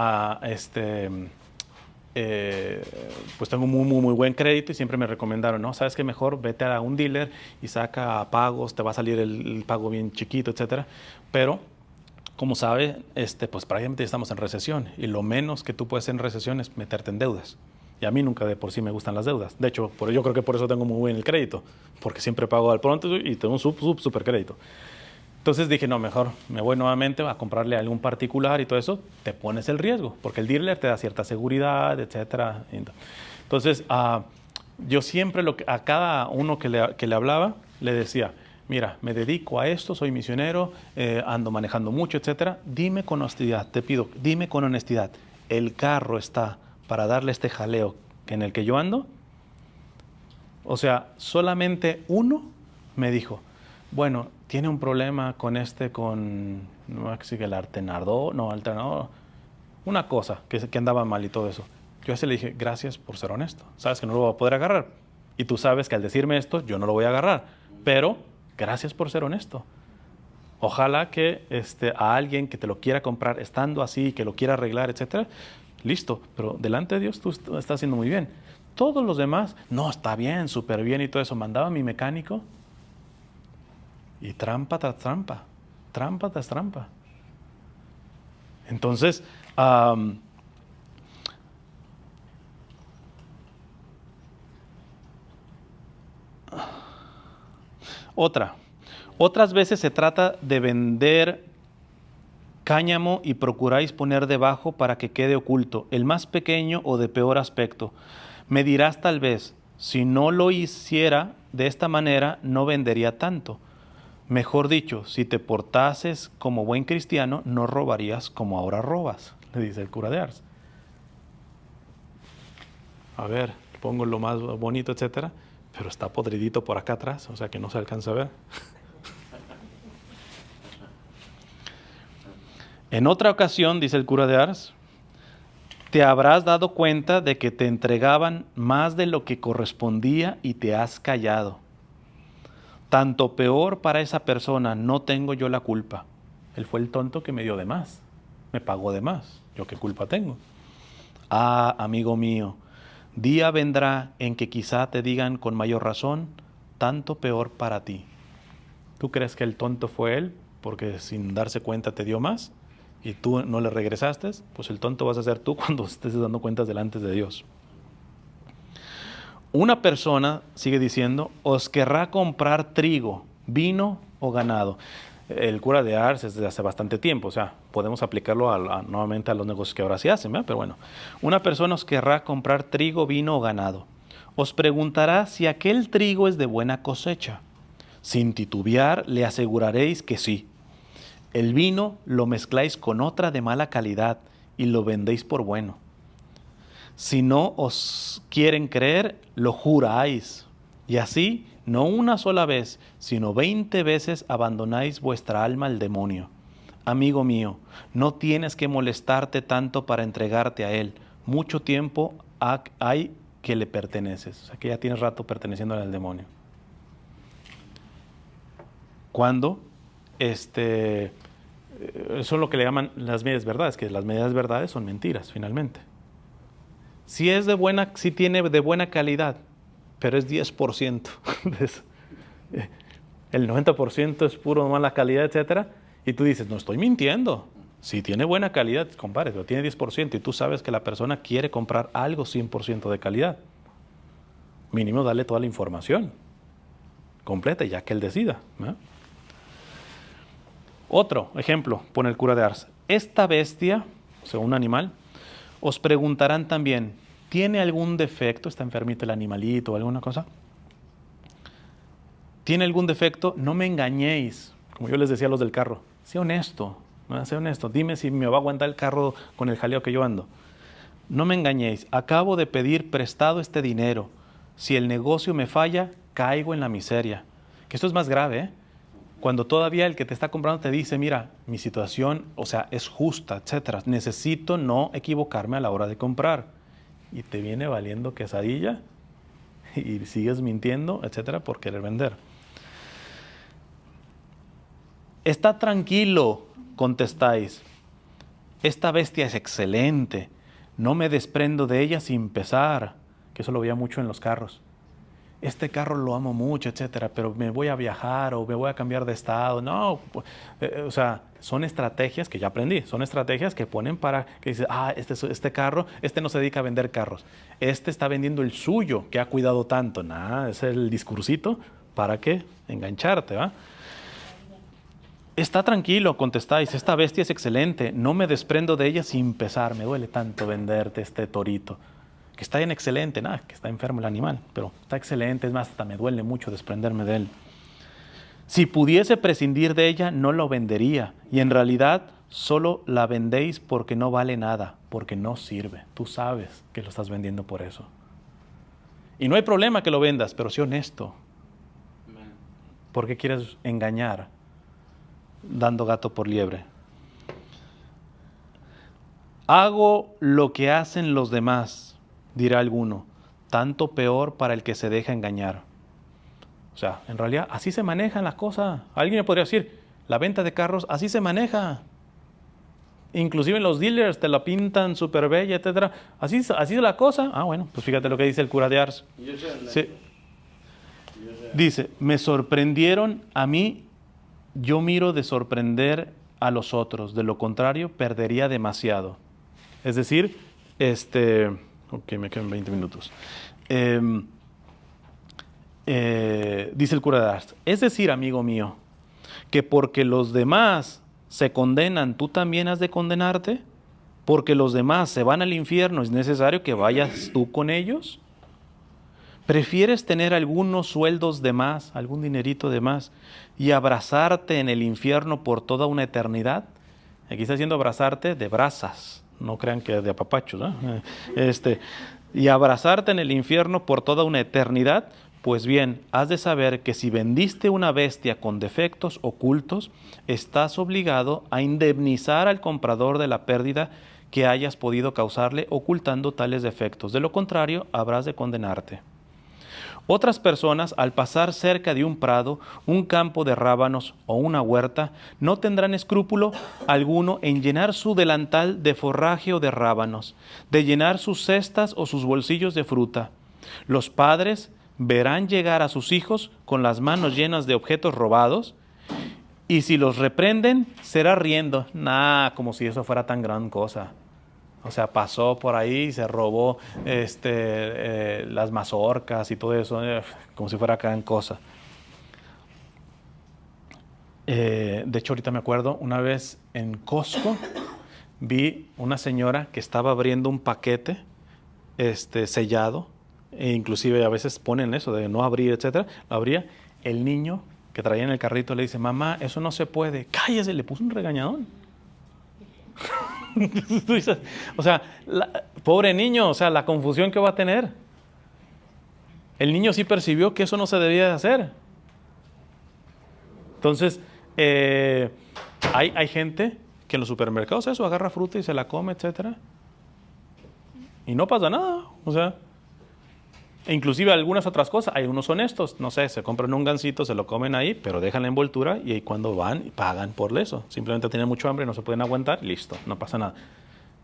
pues tengo muy buen crédito y siempre me recomendaron, ¿no? ¿Sabes qué? Mejor vete a un dealer y saca pagos, te va a salir el pago bien chiquito, etcétera. Pero, como sabe, pues prácticamente estamos en recesión y lo menos que tú puedes hacer en recesión es meterte en deudas. Y a mí nunca de por sí me gustan las deudas. De hecho, yo creo que por eso tengo muy buen el crédito, porque siempre pago al pronto y tengo un super crédito. Entonces dije, no, mejor me voy nuevamente a comprarle a algún particular y todo eso, te pones el riesgo, porque el dealer te da cierta seguridad, etcétera. Entonces, yo siempre a cada uno que le hablaba, le decía, mira, me dedico a esto, soy misionero, ando manejando mucho, etcétera. Dime con honestidad, te pido, dime con honestidad, ¿el carro está para darle este jaleo en el que yo ando? O sea, solamente uno me dijo, bueno, tiene un problema no sé el alternador, una cosa que andaba mal y todo eso. Yo a ese le dije, gracias por ser honesto. Sabes que no lo voy a poder agarrar. Y tú sabes que al decirme esto, yo no lo voy a agarrar. Pero gracias por ser honesto. Ojalá que a alguien que te lo quiera comprar estando así, que lo quiera arreglar, etcétera, listo. Pero delante de Dios tú estás haciendo muy bien. Todos los demás, no, está bien, súper bien y todo eso. Mandaba a mi mecánico y trampa tras trampa, trampa tras trampa. Entonces, otras veces se trata de vender cáñamo y procuráis poner debajo para que quede oculto, el más pequeño o de peor aspecto. Me dirás tal vez, si no lo hiciera de esta manera, no vendería tanto. Mejor dicho, si te portases como buen cristiano, no robarías como ahora robas, le dice el cura de Ars. A ver, pongo lo más bonito, etcétera, pero está podridito por acá atrás, o sea que no se alcanza a ver. En otra ocasión, dice el cura de Ars, te habrás dado cuenta de que te entregaban más de lo que correspondía y te has callado. Tanto peor para esa persona, no tengo yo la culpa. Él fue el tonto que me dio de más, me pagó de más. ¿Yo qué culpa tengo? Ah, amigo mío, día vendrá en que quizá te digan con mayor razón, tanto peor para ti. ¿Tú crees que el tonto fue él porque sin darse cuenta te dio más y tú no le regresaste? Pues el tonto vas a ser tú cuando estés dando cuentas delante de Dios. Una persona, sigue diciendo, os querrá comprar trigo, vino o ganado. El cura de Ars es desde hace bastante tiempo, o sea, podemos aplicarlo nuevamente a los negocios que ahora se hacen, ¿verdad? Pero bueno, una persona os querrá comprar trigo, vino o ganado. Os preguntará si aquel trigo es de buena cosecha. Sin titubear, le aseguraréis que sí. El vino lo mezcláis con otra de mala calidad y lo vendéis por bueno. Si no os quieren creer, lo juráis. Y así, no una sola vez, sino 20 veces abandonáis vuestra alma al demonio. Amigo mío, no tienes que molestarte tanto para entregarte a él. Mucho tiempo hay que le perteneces. O sea, que ya tienes rato perteneciéndole al demonio. Cuando eso es lo que le llaman las medias verdades, que las medias verdades son mentiras, finalmente. Si tiene de buena calidad, pero es 10%. El 90% es puro mala calidad, etcétera. Y tú dices, no estoy mintiendo. Si tiene buena calidad, compadre, pero tiene 10% y tú sabes que la persona quiere comprar algo 100% de calidad. Mínimo dale toda la información completa ya que él decida, ¿no? Otro ejemplo, pone el cura de Ars. Esta bestia, o sea, un animal, os preguntarán también, ¿tiene algún defecto? ¿Está enfermito el animalito o alguna cosa? ¿Tiene algún defecto? No me engañéis, como yo les decía a los del carro. Sé honesto, ¿no? Sé honesto. Dime si me va a aguantar el carro con el jaleo que yo ando. No me engañéis. Acabo de pedir prestado este dinero. Si el negocio me falla, caigo en la miseria. Que esto es más grave, ¿eh? Cuando todavía el que te está comprando te dice, mira, mi situación, o sea, es justa, etcétera. Necesito no equivocarme a la hora de comprar. Y te viene valiendo quesadilla y sigues mintiendo, etcétera, por querer vender. Está tranquilo, contestáis. Esta bestia es excelente. No me desprendo de ella sin pesar. Que eso lo veía mucho en los carros. Este carro lo amo mucho, etcétera, pero me voy a viajar o me voy a cambiar de estado. No, o sea, son estrategias que ya aprendí. Son estrategias que ponen para que dices, este carro, no se dedica a vender carros. Está vendiendo el suyo, que ha cuidado tanto. Nada, es el discursito para que engancharte, ¿va? Está tranquilo, contestáis, esta bestia es excelente, no me desprendo de ella sin pesar, me duele tanto venderte este torito, que está bien excelente, nada, que está enfermo el animal, pero está excelente, es más, hasta me duele mucho desprenderme de él. Si pudiese prescindir de ella, no lo vendería, y en realidad solo la vendéis porque no vale nada, porque no sirve, tú sabes que lo estás vendiendo por eso. Y no hay problema que lo vendas, pero sé honesto. ¿Por qué quieres engañar dando gato por liebre? Hago lo que hacen los demás, dirá alguno, tanto peor para el que se deja engañar. O sea, en realidad así se manejan las cosas. Alguien me podría decir, la venta de carros así se maneja. Inclusive los dealers te la pintan súper bella, etcétera. Así es la cosa. Ah, bueno, pues fíjate lo que dice el cura de Ars. Sí. Dice, me sorprendieron a mí, yo miro de sorprender a los otros. De lo contrario, perdería demasiado. Es decir, ok, me quedan 20 minutos. Dice el cura de Ars, es decir, amigo mío, que porque los demás se condenan, tú también has de condenarte, porque los demás se van al infierno, es necesario que vayas tú con ellos. ¿Prefieres tener algunos sueldos de más, algún dinerito de más, y abrazarte en el infierno por toda una eternidad? Aquí está diciendo abrazarte de brasas, no crean que de apapachos, ¿eh? Y abrazarte en el infierno por toda una eternidad. Pues bien, has de saber que si vendiste una bestia con defectos ocultos, estás obligado a indemnizar al comprador de la pérdida que hayas podido causarle ocultando tales defectos. De lo contrario, habrás de condenarte. Otras personas, al pasar cerca de un prado, un campo de rábanos o una huerta, no tendrán escrúpulo alguno en llenar su delantal de forraje o de rábanos, de llenar sus cestas o sus bolsillos de fruta. Los padres verán llegar a sus hijos con las manos llenas de objetos robados, y si los reprenden, será riendo. Como si eso fuera tan gran cosa. O sea, pasó por ahí y se robó las mazorcas y todo eso, como si fuera gran cosa. De hecho, ahorita me acuerdo, una vez en Costco, vi una señora que estaba abriendo un paquete sellado, e inclusive a veces ponen eso de no abrir, etcétera. Lo abría, el niño que traía en el carrito le dice, mamá, eso no se puede. Cállese, le puso un regañadón. O sea, pobre niño, o sea, la confusión que va a tener. El niño sí percibió que eso no se debía de hacer. Entonces, hay gente que en los supermercados eso agarra fruta y se la come, etcétera, y no pasa nada. O sea, e inclusive algunas otras cosas, hay unos honestos, no sé, se compran un gansito, se lo comen ahí, pero dejan la envoltura y ahí cuando van, pagan por eso. Simplemente tienen mucho hambre, no se pueden aguantar, listo, no pasa nada.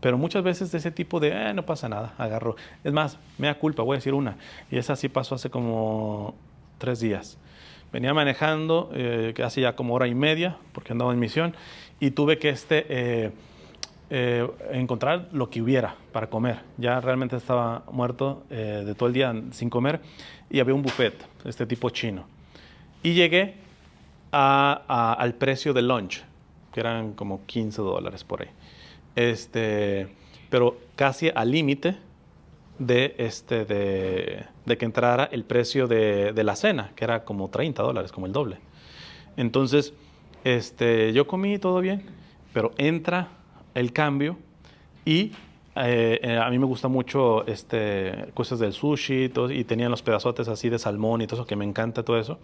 Pero muchas veces de ese tipo de, no pasa nada, agarro. Es más, me da culpa, voy a decir una, y esa sí pasó hace como 3 días. Venía manejando, que hace ya como hora y media, porque andaba en misión, y tuve que encontrar lo que hubiera para comer. Ya realmente estaba muerto de todo el día sin comer, y había un buffet, tipo chino. Y llegué al precio del lunch, que eran como $15 por ahí. Pero casi al límite de que entrara el precio de la cena, que era como $30, como el doble. Entonces, yo comí todo bien, pero entra el cambio y a mí me gusta mucho cosas del sushi y, todo, y tenían los pedazotes así de salmón y todo eso, que me encanta todo eso.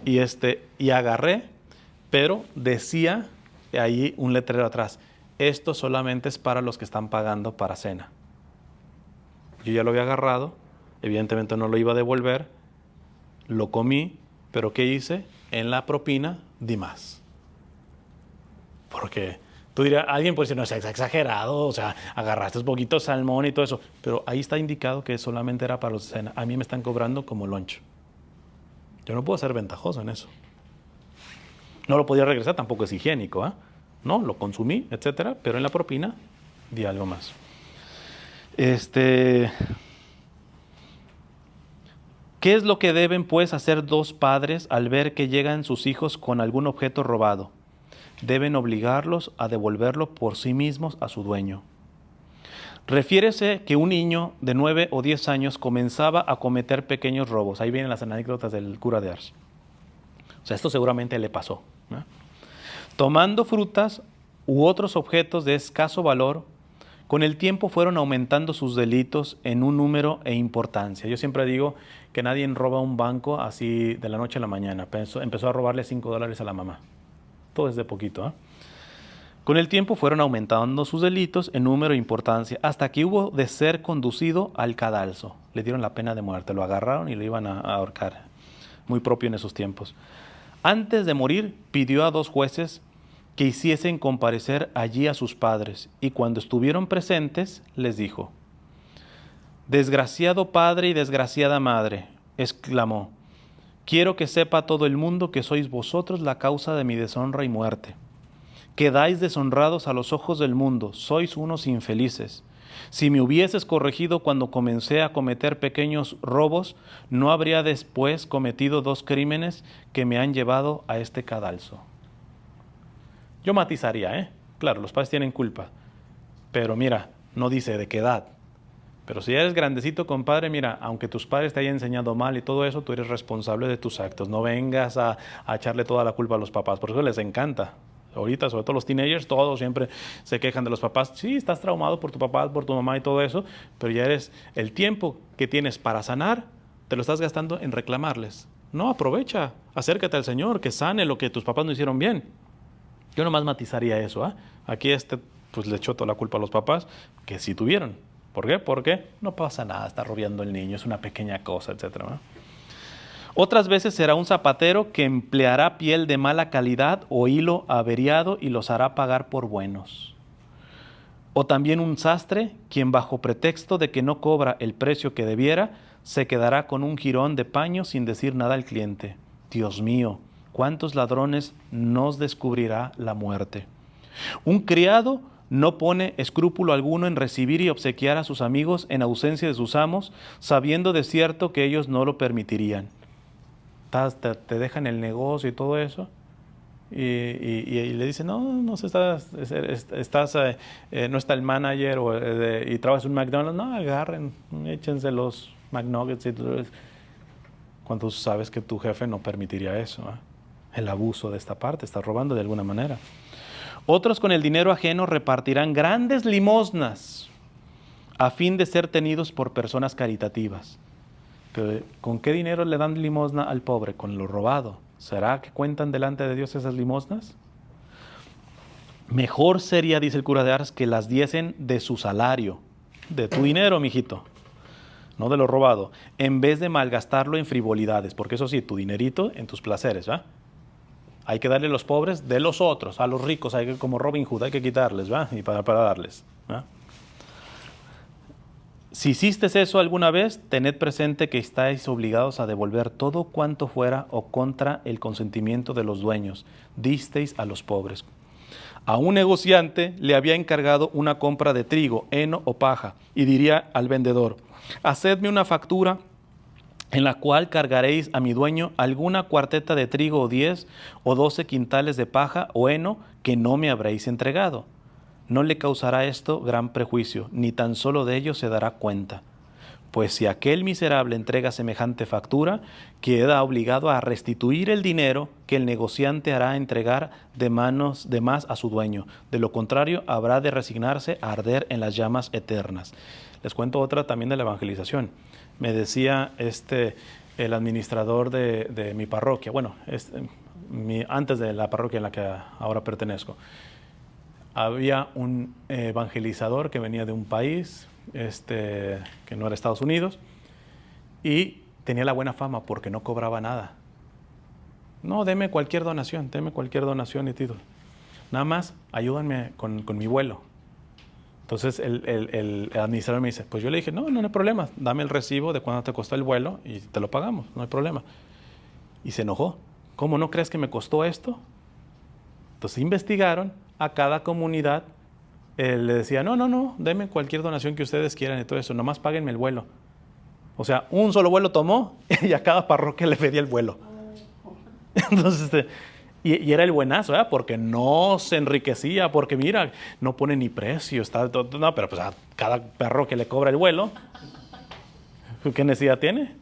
Y agarré, pero decía ahí un letrero atrás, esto solamente es para los que están pagando para cena. Yo ya lo había agarrado, evidentemente no lo iba a devolver, lo comí, pero ¿qué hice? En la propina di más. Porque tú dirás, alguien puede decir, no, es exagerado, o sea, agarraste un poquito de salmón y todo eso, pero ahí está indicado que solamente era para los de cena. A mí me están cobrando como lunch. Yo no puedo ser ventajoso en eso. No lo podía regresar, tampoco es higiénico, ¿eh? No, lo consumí, etcétera, pero en la propina di algo más. ¿Qué es lo que deben pues hacer dos padres al ver que llegan sus hijos con algún objeto robado? deben obligarlos a devolverlo por sí mismos a su dueño. Refiérese que un niño de 9 o 10 años comenzaba a cometer pequeños robos. Ahí vienen las anécdotas del cura de Ars. O sea, esto seguramente le pasó, ¿no? Tomando frutas u otros objetos de escaso valor, con el tiempo fueron aumentando sus delitos en un número e importancia. Yo siempre digo que nadie roba un banco así de la noche a la mañana. Empezó a robarle $5 a la mamá. Todo es de poquito, ¿eh? Con el tiempo fueron aumentando sus delitos en número e importancia, hasta que hubo de ser conducido al cadalso. Le dieron la pena de muerte, lo agarraron y lo iban a ahorcar. Muy propio en esos tiempos. Antes de morir, pidió a 2 jueces que hiciesen comparecer allí a sus padres, y cuando estuvieron presentes, les dijo: «Desgraciado padre y desgraciada madre», exclamó, «quiero que sepa todo el mundo que sois vosotros la causa de mi deshonra y muerte. Quedáis deshonrados a los ojos del mundo, sois unos infelices. Si me hubieses corregido cuando comencé a cometer pequeños robos, no habría después cometido 2 crímenes que me han llevado a este cadalso». Yo matizaría, ¿eh? Claro, los padres tienen culpa, pero mira, no dice de qué edad. Pero si eres grandecito, compadre, mira, aunque tus padres te hayan enseñado mal y todo eso, tú eres responsable de tus actos. No vengas a echarle toda la culpa a los papás, por eso les encanta. Ahorita, sobre todo los teenagers, todos siempre se quejan de los papás. Sí, estás traumado por tu papá, por tu mamá y todo eso, pero ya eres, el tiempo que tienes para sanar, te lo estás gastando en reclamarles. No, aprovecha, acércate al Señor, que sane lo que tus papás no hicieron bien. Yo nomás matizaría eso, ¿eh? Aquí pues le echó toda la culpa a los papás, que sí tuvieron. ¿Por qué? Porque no pasa nada, está rodeando el niño, es una pequeña cosa, etc., ¿no? Otras veces será un zapatero que empleará piel de mala calidad o hilo averiado y los hará pagar por buenos. O también un sastre, quien bajo pretexto de que no cobra el precio que debiera, se quedará con un jirón de paño sin decir nada al cliente. Dios mío, ¿cuántos ladrones nos descubrirá la muerte? Un criado no pone escrúpulo alguno en recibir y obsequiar a sus amigos en ausencia de sus amos, sabiendo de cierto que ellos no lo permitirían. Te dejan el negocio y todo eso, y le dicen, no está el manager y trabajas en un McDonald's, no, agarren, échense los McNuggets y todo eso. Cuando sabes que tu jefe no permitiría eso, ¿eh? El abuso de esta parte, está robando de alguna manera. Otros con el dinero ajeno repartirán grandes limosnas a fin de ser tenidos por personas caritativas. Pero ¿con qué dinero le dan limosna al pobre? Con lo robado. ¿Será que cuentan delante de Dios esas limosnas? Mejor sería, dice el cura de Ars, que las diesen de su salario, de tu dinero, mijito, no de lo robado, en vez de malgastarlo en frivolidades, porque eso sí, tu dinerito en tus placeres, ¿va? Hay que darle a los pobres de los otros, a los ricos, hay que, como Robin Hood, hay que quitarles, ¿va? Y para darles, ¿va? Si hicisteis eso alguna vez, tened presente que estáis obligados a devolver todo cuanto fuera o contra el consentimiento de los dueños, disteis a los pobres. A un negociante le había encargado una compra de trigo, heno o paja, y diría al vendedor: hacedme una factura en la cual cargaréis a mi dueño alguna cuarteta de trigo o 10 o 12 quintales de paja o heno que no me habréis entregado. No le causará esto gran prejuicio, ni tan solo de ello se dará cuenta. Pues si aquel miserable entrega semejante factura, queda obligado a restituir el dinero que el negociante hará entregar de manos de más a su dueño. De lo contrario, habrá de resignarse a arder en las llamas eternas. Les cuento otra también de la evangelización. Me decía el administrador de mi parroquia, bueno, antes de la parroquia en la que ahora pertenezco, había un evangelizador que venía de un país que no era Estados Unidos y tenía la buena fama porque no cobraba nada. No, deme cualquier donación y título. Nada más ayúdenme con mi vuelo. Entonces el administrador me dice, pues yo le dije, no hay problema, dame el recibo de cuánto te costó el vuelo y te lo pagamos, no hay problema. Y se enojó. ¿Cómo no crees que me costó esto? Entonces investigaron a cada comunidad, le decía, no, denme cualquier donación que ustedes quieran y todo eso, nomás páguenme el vuelo. O sea, un solo vuelo tomó y a cada parroquia le pedía el vuelo. Entonces, Y era el buenazo, ¿verdad? Porque no se enriquecía, porque mira, no pone ni precio, está todo, no, pero pues a cada perro que le cobra el vuelo, ¿qué necesidad tiene?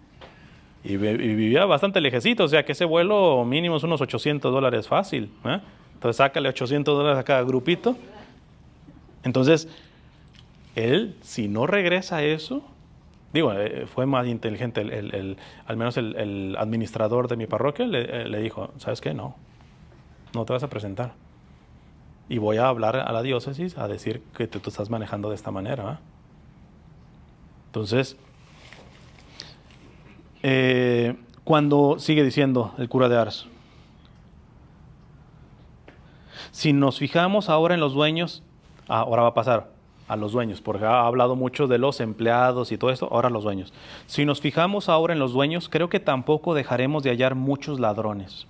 Y vivía bastante lejecito, o sea que ese vuelo mínimo es unos $800 fácil, ¿eh? Entonces sácale $800 a cada grupito. Entonces, él, si no regresa a eso, digo, fue más inteligente, al menos el administrador de mi parroquia le dijo, ¿sabes qué? No te vas a presentar. Y voy a hablar a la diócesis a decir que tú estás manejando de esta manera, ¿eh? Entonces, cuando sigue diciendo el cura de Ars, si nos fijamos ahora en los dueños, ahora va a pasar a los dueños, porque ha hablado mucho de los empleados y todo esto, ahora los dueños. Si nos fijamos ahora en los dueños, creo que tampoco dejaremos de hallar muchos ladrones.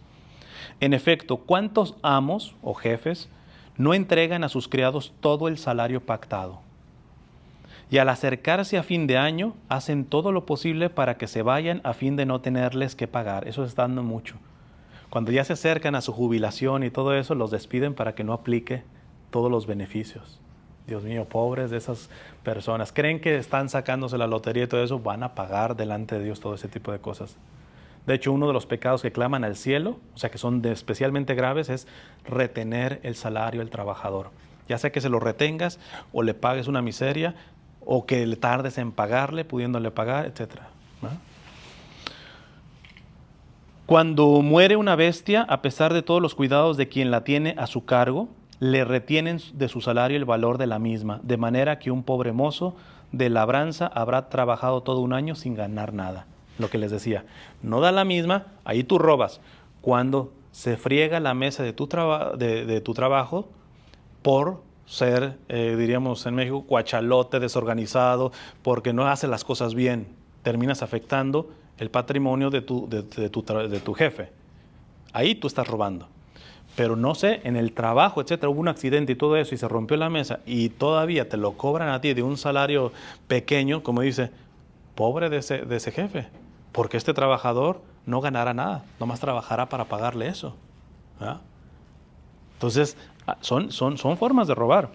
En efecto, ¿cuántos amos o jefes no entregan a sus criados todo el salario pactado? Y al acercarse a fin de año, hacen todo lo posible para que se vayan a fin de no tenerles que pagar. Eso está dando mucho. Cuando ya se acercan a su jubilación y todo eso, los despiden para que no aplique todos los beneficios. Dios mío, pobres de esas personas. Creen que están sacándose la lotería y todo eso, van a pagar delante de Dios todo ese tipo de cosas. De hecho, uno de los pecados que claman al cielo, o sea que son especialmente graves, es retener el salario del trabajador. Ya sea que se lo retengas o le pagues una miseria o que le tardes en pagarle, pudiéndole pagar, etc. ¿No? Cuando muere una bestia, a pesar de todos los cuidados de quien la tiene a su cargo, le retienen de su salario el valor de la misma, de manera que un pobre mozo de labranza habrá trabajado todo un año sin ganar nada. Lo que les decía, no da la misma, ahí tú robas. Cuando se friega la mesa de tu trabajo por ser, diríamos en México, cuachalote, desorganizado, porque no hace las cosas bien, terminas afectando el patrimonio de tu jefe. Ahí tú estás robando. Pero no sé, en el trabajo, etcétera, hubo un accidente y todo eso y se rompió la mesa y todavía te lo cobran a ti de un salario pequeño, como dice, pobre de ese jefe, porque este trabajador no ganará nada, nomás trabajará para pagarle eso. ¿Ah? Entonces, son formas de robar.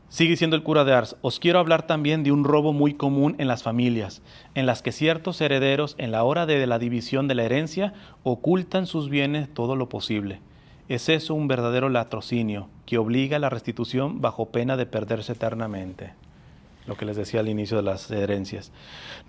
Sigue diciendo el cura de Ars, os quiero hablar también de un robo muy común en las familias, en las que ciertos herederos en la hora de la división de la herencia ocultan sus bienes todo lo posible. Es eso un verdadero latrocinio que obliga a la restitución bajo pena de perderse eternamente. Lo que les decía al inicio de las herencias.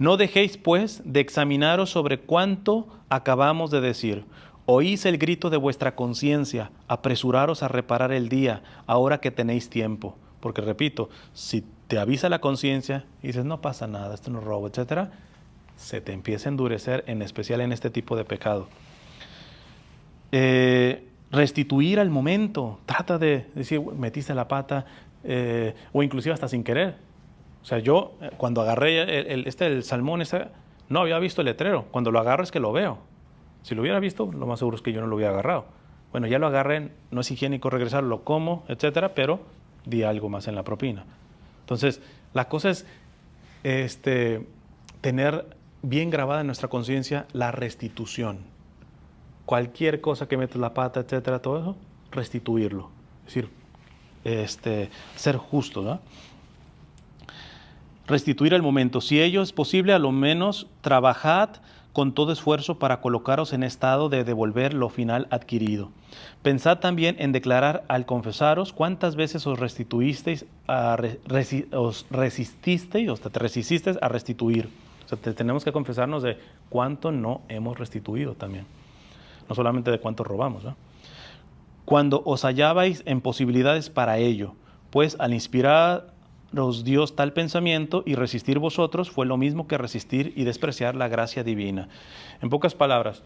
No dejéis, pues, de examinaros sobre cuánto acabamos de decir. Oís el grito de vuestra conciencia, apresuraros a reparar el día, ahora que tenéis tiempo. Porque repito, si te avisa la conciencia y dices, no pasa nada, esto no es robo, etcétera, se te empieza a endurecer, en especial en este tipo de pecado. Restituir al momento, trata de decir, metiste la pata, o inclusive hasta sin querer. O sea, yo cuando agarré el salmón, no había visto el letrero. Cuando lo agarro es que lo veo. Si lo hubiera visto, lo más seguro es que yo no lo hubiera agarrado. Bueno, ya lo agarré, no es higiénico regresarlo, lo como, etcétera, pero di algo más en la propina. Entonces, la cosa es tener bien grabada en nuestra conciencia la restitución. Cualquier cosa que metes la pata, etcétera, todo eso, restituirlo. Es decir, ser justo, ¿no? Restituir el momento. Si ello es posible, a lo menos trabajad con todo esfuerzo para colocaros en estado de devolver lo final adquirido. Pensad también en declarar al confesaros cuántas veces os restituisteis, os resististeis a restituir. O sea, tenemos que confesarnos de cuánto no hemos restituido también. No solamente de cuánto robamos, ¿no? Cuando os hallabais en posibilidades para ello, pues al inspiraros Dios tal pensamiento y resistir vosotros fue lo mismo que resistir y despreciar la gracia divina. En pocas palabras,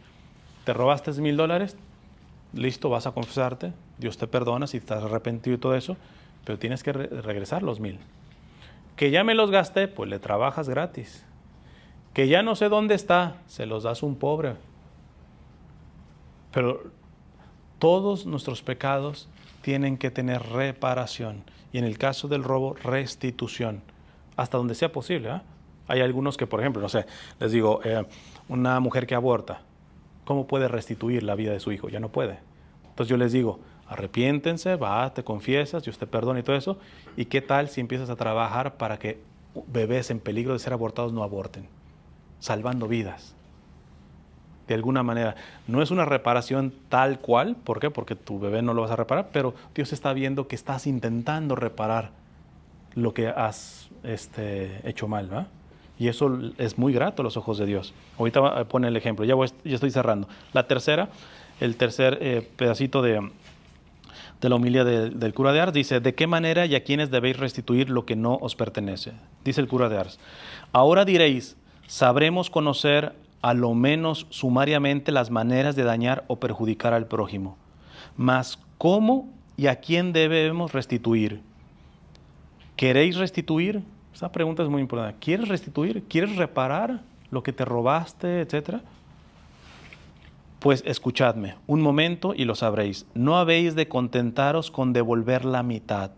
te robaste $1,000, listo, vas a confesarte, Dios te perdona si estás arrepentido y todo eso, pero tienes que regresar los 1,000. Que ya me los gasté, pues le trabajas gratis. Que ya no sé dónde está, se los das a un pobre. Pero todos nuestros pecados tienen que tener reparación. Y en el caso del robo, restitución, hasta donde sea posible. ¿Eh? Hay algunos que, por ejemplo, no sé, les digo, una mujer que aborta, ¿cómo puede restituir la vida de su hijo? Ya no puede. Entonces yo les digo, arrepiéntense, te confiesas, Dios te perdona y todo eso. ¿Y qué tal si empiezas a trabajar para que bebés en peligro de ser abortados no aborten? Salvando vidas. De alguna manera. No es una reparación tal cual. ¿Por qué? Porque tu bebé no lo vas a reparar, pero Dios está viendo que estás intentando reparar lo que has hecho mal, ¿va? Y eso es muy grato a los ojos de Dios. Ahorita pone el ejemplo, ya estoy cerrando. El tercer pedacito de la homilía del cura de Ars dice: ¿de qué manera y a quiénes debéis restituir lo que no os pertenece? Dice el cura de Ars: ahora diréis, sabremos conocer a lo menos sumariamente las maneras de dañar o perjudicar al prójimo. Mas, ¿cómo y a quién debemos restituir? ¿Queréis restituir? Esa pregunta es muy importante. ¿Quieres restituir? ¿Quieres reparar lo que te robaste, etcétera? Pues escuchadme un momento y lo sabréis. No habéis de contentaros con devolver la mitad,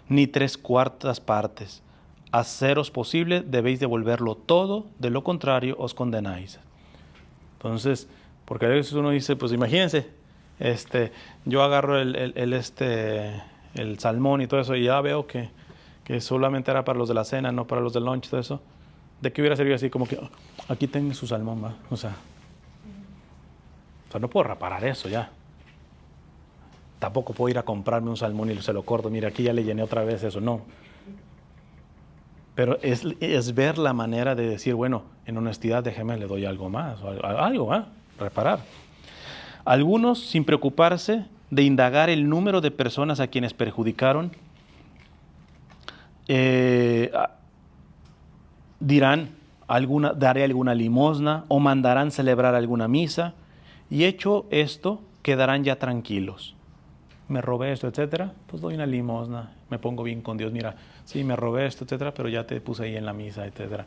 ni 3/4 partes. A seros posible, debéis devolverlo todo, de lo contrario os condenáis. Entonces, porque a veces uno dice, pues imagínense, yo agarro el salmón y todo eso, y ya veo que solamente era para los de la cena, no para los del lunch, todo eso. ¿De qué hubiera servido así? Como que, aquí tengo su salmón, ¿va? O sea, no puedo reparar eso ya. Tampoco puedo ir a comprarme un salmón y se lo corto. Mira, aquí ya le llené otra vez eso. No. Pero es ver la manera de decir, bueno, en honestidad déjeme, le doy algo más. Algo, reparar. Algunos, sin preocuparse de indagar el número de personas a quienes perjudicaron, dirán, daré alguna limosna o mandarán celebrar alguna misa, y hecho esto, quedarán ya tranquilos. Me robé esto, etcétera, pues doy una limosna, me pongo bien con Dios. Mira, sí, me robé esto, etcétera, pero ya te puse ahí en la misa, etcétera,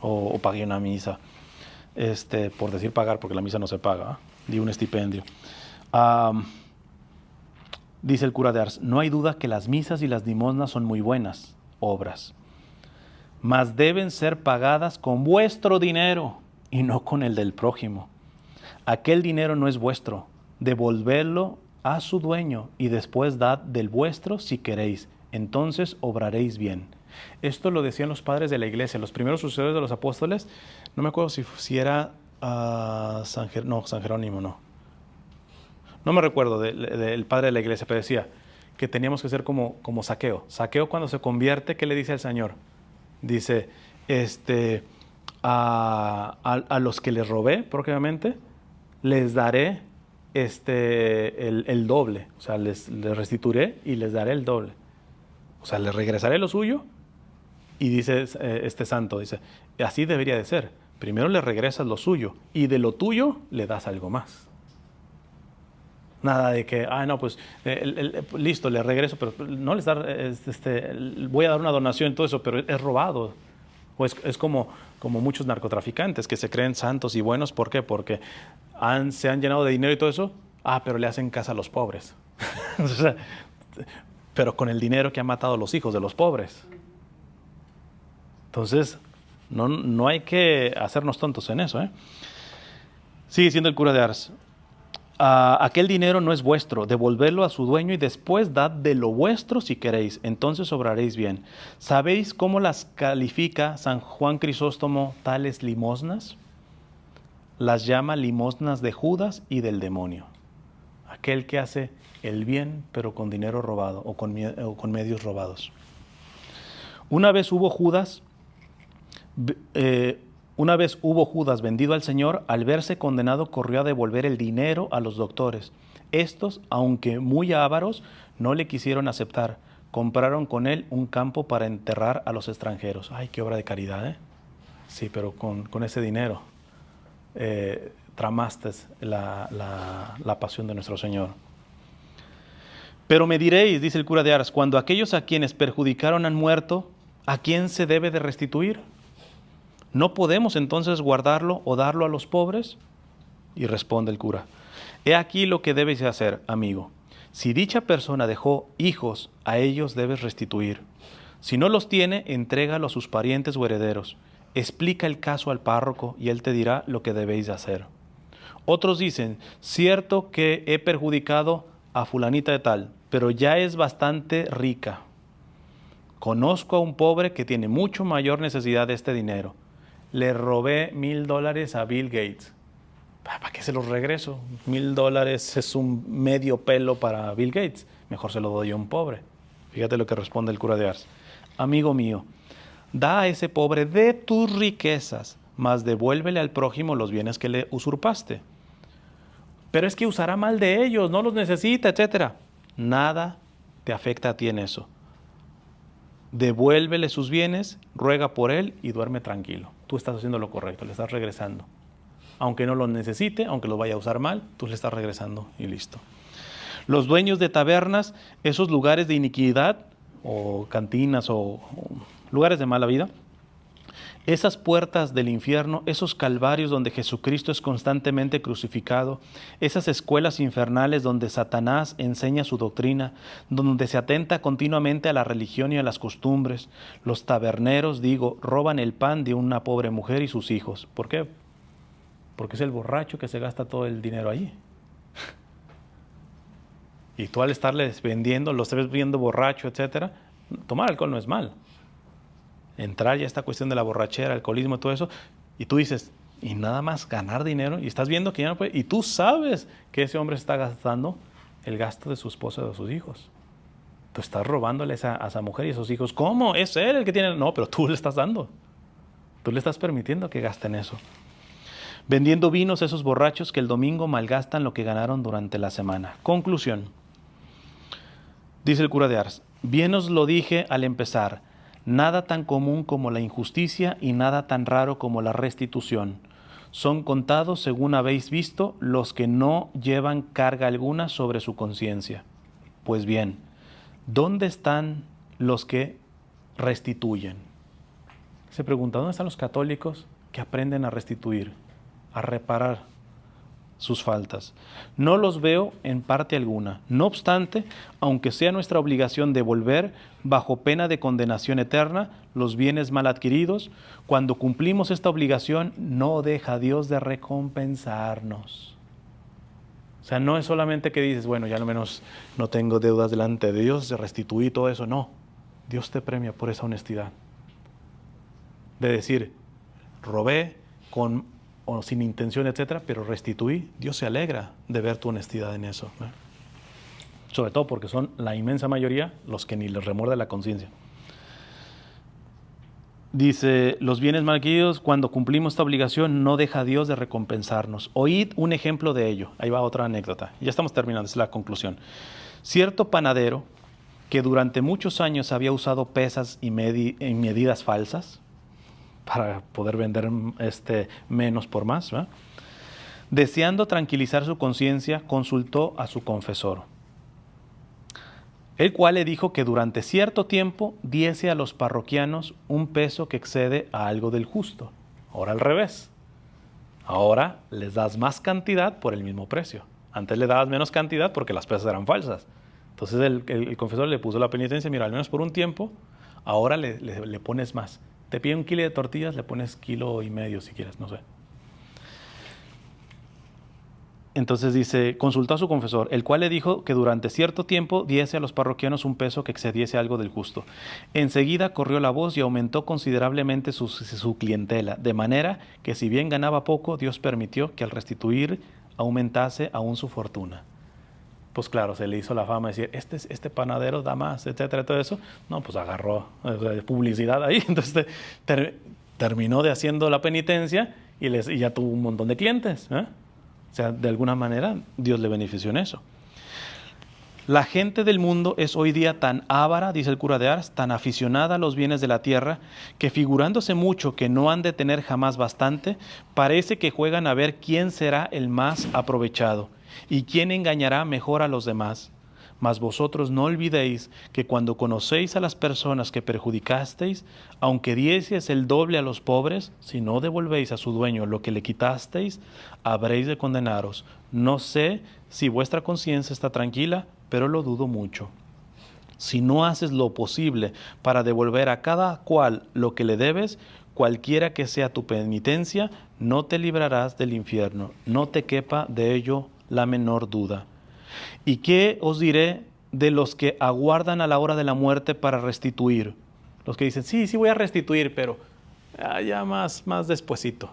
o pagué una misa, por decir pagar, porque la misa no se paga, di un estipendio. Dice el cura de Ars: no hay duda que las misas y las limosnas son muy buenas obras, mas deben ser pagadas con vuestro dinero y no con el del prójimo. Aquel dinero no es vuestro, devolvedlo a su dueño y después dad del vuestro si queréis, entonces obraréis bien. Esto lo decían los padres de la iglesia, los primeros sucesores de los apóstoles. No me acuerdo si era San Jerónimo, no. No me recuerdo del padre de la iglesia, pero decía que teníamos que ser como Zaqueo. Zaqueo, cuando se convierte, ¿qué le dice al Señor? Dice, a los que les robé próximamente, les daré el doble. O sea, les restituiré y les daré el doble. O sea, les regresaré lo suyo. Y dice este santo, dice, así debería de ser. Primero le regresas lo suyo y de lo tuyo le das algo más. Nada de que, pues listo, le regreso, pero no les dar, voy a dar una donación y todo eso, pero es robado. O es como muchos narcotraficantes que se creen santos y buenos. ¿Por qué? Porque se han llenado de dinero y todo eso. Pero le hacen casa a los pobres. O sea, pero con el dinero que han matado a los hijos de los pobres. Entonces, no hay que hacernos tontos en eso. Sigue diciendo el cura de Ars: aquel dinero no es vuestro, devolvedlo a su dueño y después dad de lo vuestro si queréis, entonces obraréis bien. ¿Sabéis cómo las califica San Juan Crisóstomo tales limosnas? Las llama limosnas de Judas y del demonio. Aquel que hace el bien pero con dinero robado o con medios robados. Una vez hubo Judas vendido al Señor. Al verse condenado, corrió a devolver el dinero a los doctores. Estos, aunque muy ávaros, no le quisieron aceptar. Compraron con él un campo para enterrar a los extranjeros. ¡Ay, qué obra de caridad! ¿eh? Sí, pero con ese dinero tramaste la pasión de nuestro Señor. Pero me diréis, dice el cura de Ars, cuando aquellos a quienes perjudicaron han muerto, ¿a quién se debe de restituir? ¿No podemos entonces guardarlo o darlo a los pobres? Y responde el cura: he aquí lo que debes hacer, amigo. Si dicha persona dejó hijos, a ellos debes restituir. Si no los tiene, entrégalo a sus parientes o herederos. Explica el caso al párroco y él te dirá lo que debéis hacer. Otros dicen, cierto que he perjudicado a fulanita de tal, pero ya es bastante rica. Conozco a un pobre que tiene mucho mayor necesidad de este dinero. Le robé $1,000 a Bill Gates. ¿Para qué se los regreso? $1,000 es un medio pelo para Bill Gates. Mejor se lo doy a un pobre. Fíjate lo que responde el cura de Ars. Amigo mío, da a ese pobre de tus riquezas, mas devuélvele al prójimo los bienes que le usurpaste. Pero es que usará mal de ellos, no los necesita, etc. Nada te afecta a ti en eso. Devuélvele sus bienes, ruega por él y duerme tranquilo. Tú estás haciendo lo correcto, le estás regresando. Aunque no lo necesite, aunque lo vaya a usar mal, tú le estás regresando y listo. Los dueños de tabernas, esos lugares de iniquidad, o cantinas, o lugares de mala vida, esas puertas del infierno, esos calvarios donde Jesucristo es constantemente crucificado, esas escuelas infernales donde Satanás enseña su doctrina, donde se atenta continuamente a la religión y a las costumbres, los taberneros, roban el pan de una pobre mujer y sus hijos. ¿Por qué? Porque es el borracho que se gasta todo el dinero allí. Y tú al estarles vendiendo, lo estés viendo borracho, etc., tomar alcohol no es mal. Entrar ya esta cuestión de la borrachera, alcoholismo, todo eso, y tú dices, y nada más ganar dinero, y estás viendo que ya no puede, y tú sabes que ese hombre está gastando el gasto de su esposa o de sus hijos. Tú estás robándole a esa mujer y a esos hijos. ¿Cómo? Es él el que tiene. No, pero tú le estás dando. Tú le estás permitiendo que gasten eso. Vendiendo vinos a esos borrachos que el domingo malgastan lo que ganaron durante la semana. Conclusión. Dice el cura de Ars, bien os lo dije al empezar, nada tan común como la injusticia y nada tan raro como la restitución. Son contados, según habéis visto, los que no llevan carga alguna sobre su conciencia. Pues bien, ¿dónde están los que restituyen? Se pregunta, ¿dónde están los católicos que aprenden a restituir, a reparar sus faltas? No los veo en parte alguna. No obstante, aunque sea nuestra obligación devolver, bajo pena de condenación eterna, los bienes mal adquiridos, cuando cumplimos esta obligación, no deja Dios de recompensarnos. O sea, no es solamente que dices, bueno, ya al menos no tengo deudas delante de Dios, restituí todo eso. No, Dios te premia por esa honestidad. De decir, robé o sin intención, etcétera, pero restituí. Dios se alegra de ver tu honestidad en eso, ¿no? Sobre todo porque son la inmensa mayoría los que ni les remuerde la conciencia. Dice, los bienes mal adquiridos, cuando cumplimos esta obligación, no deja Dios de recompensarnos. Oíd un ejemplo de ello. Ahí va otra anécdota. Ya estamos terminando, esa es la conclusión. Cierto panadero que durante muchos años había usado pesas y medidas falsas para poder vender menos por más, ¿verdad? Deseando tranquilizar su conciencia, consultó a su confesor, el cual le dijo que durante cierto tiempo diese a los parroquianos un peso que excede a algo del justo. Ahora al revés. Ahora les das más cantidad por el mismo precio. Antes le dabas menos cantidad porque las pesas eran falsas. Entonces el confesor le puso la penitencia, mira, al menos por un tiempo, ahora le pones más. Te pide 1 kilo de tortillas, le pones 1,5 kilos si quieres, no sé. Entonces dice, consultó a su confesor, el cual le dijo que durante cierto tiempo diese a los parroquianos un peso que excediese algo del justo. Enseguida corrió la voz y aumentó considerablemente su clientela, de manera que si bien ganaba poco, Dios permitió que al restituir aumentase aún su fortuna. Pues claro, se le hizo la fama de decir, este panadero da más, etcétera, todo eso. No, pues agarró publicidad ahí, entonces terminó de haciendo la penitencia y ya tuvo un montón de clientes, ¿eh? O sea, de alguna manera Dios le benefició en eso. La gente del mundo es hoy día tan avara, dice el cura de Ars, tan aficionada a los bienes de la tierra, que figurándose mucho que no han de tener jamás bastante, parece que juegan a ver quién será el más aprovechado y quién engañará mejor a los demás. Mas vosotros no olvidéis que cuando conocéis a las personas que perjudicasteis, aunque dieseis el doble a los pobres, si no devolvéis a su dueño lo que le quitasteis, habréis de condenaros. No sé si vuestra conciencia está tranquila, pero lo dudo mucho. Si no haces lo posible para devolver a cada cual lo que le debes, cualquiera que sea tu penitencia, no te librarás del infierno, no te quepa de ello la menor duda. ¿Y qué os diré de los que aguardan a la hora de la muerte para restituir? Los que dicen, sí, sí voy a restituir, pero ya más despuesito.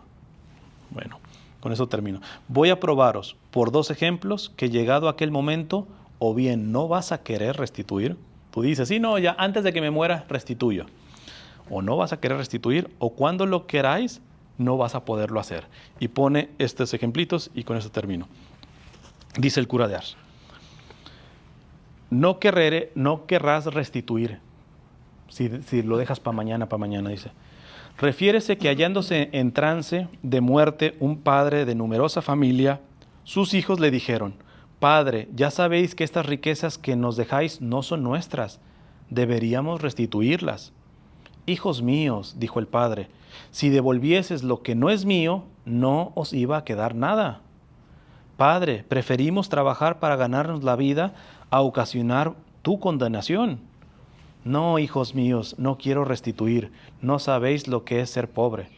Bueno, con eso termino. Voy a probaros por 2 ejemplos que llegado aquel momento, o bien no vas a querer restituir. Tú dices, sí, no, ya antes de que me muera, restituyo. O no vas a querer restituir, o cuando lo queráis, no vas a poderlo hacer. Y pone estos ejemplitos y con eso termino. Dice el cura de Ars. No querrás restituir. Si lo dejas para mañana, dice. Refiérese que hallándose en trance de muerte un padre de numerosa familia, sus hijos le dijeron, Padre, ya sabéis que estas riquezas que nos dejáis no son nuestras, deberíamos restituirlas. Hijos míos, dijo el padre, si devolvieses lo que no es mío, no os iba a quedar nada. Padre, preferimos trabajar para ganarnos la vida a ocasionar tu condenación. No, hijos míos, no quiero restituir, no sabéis lo que es ser pobre.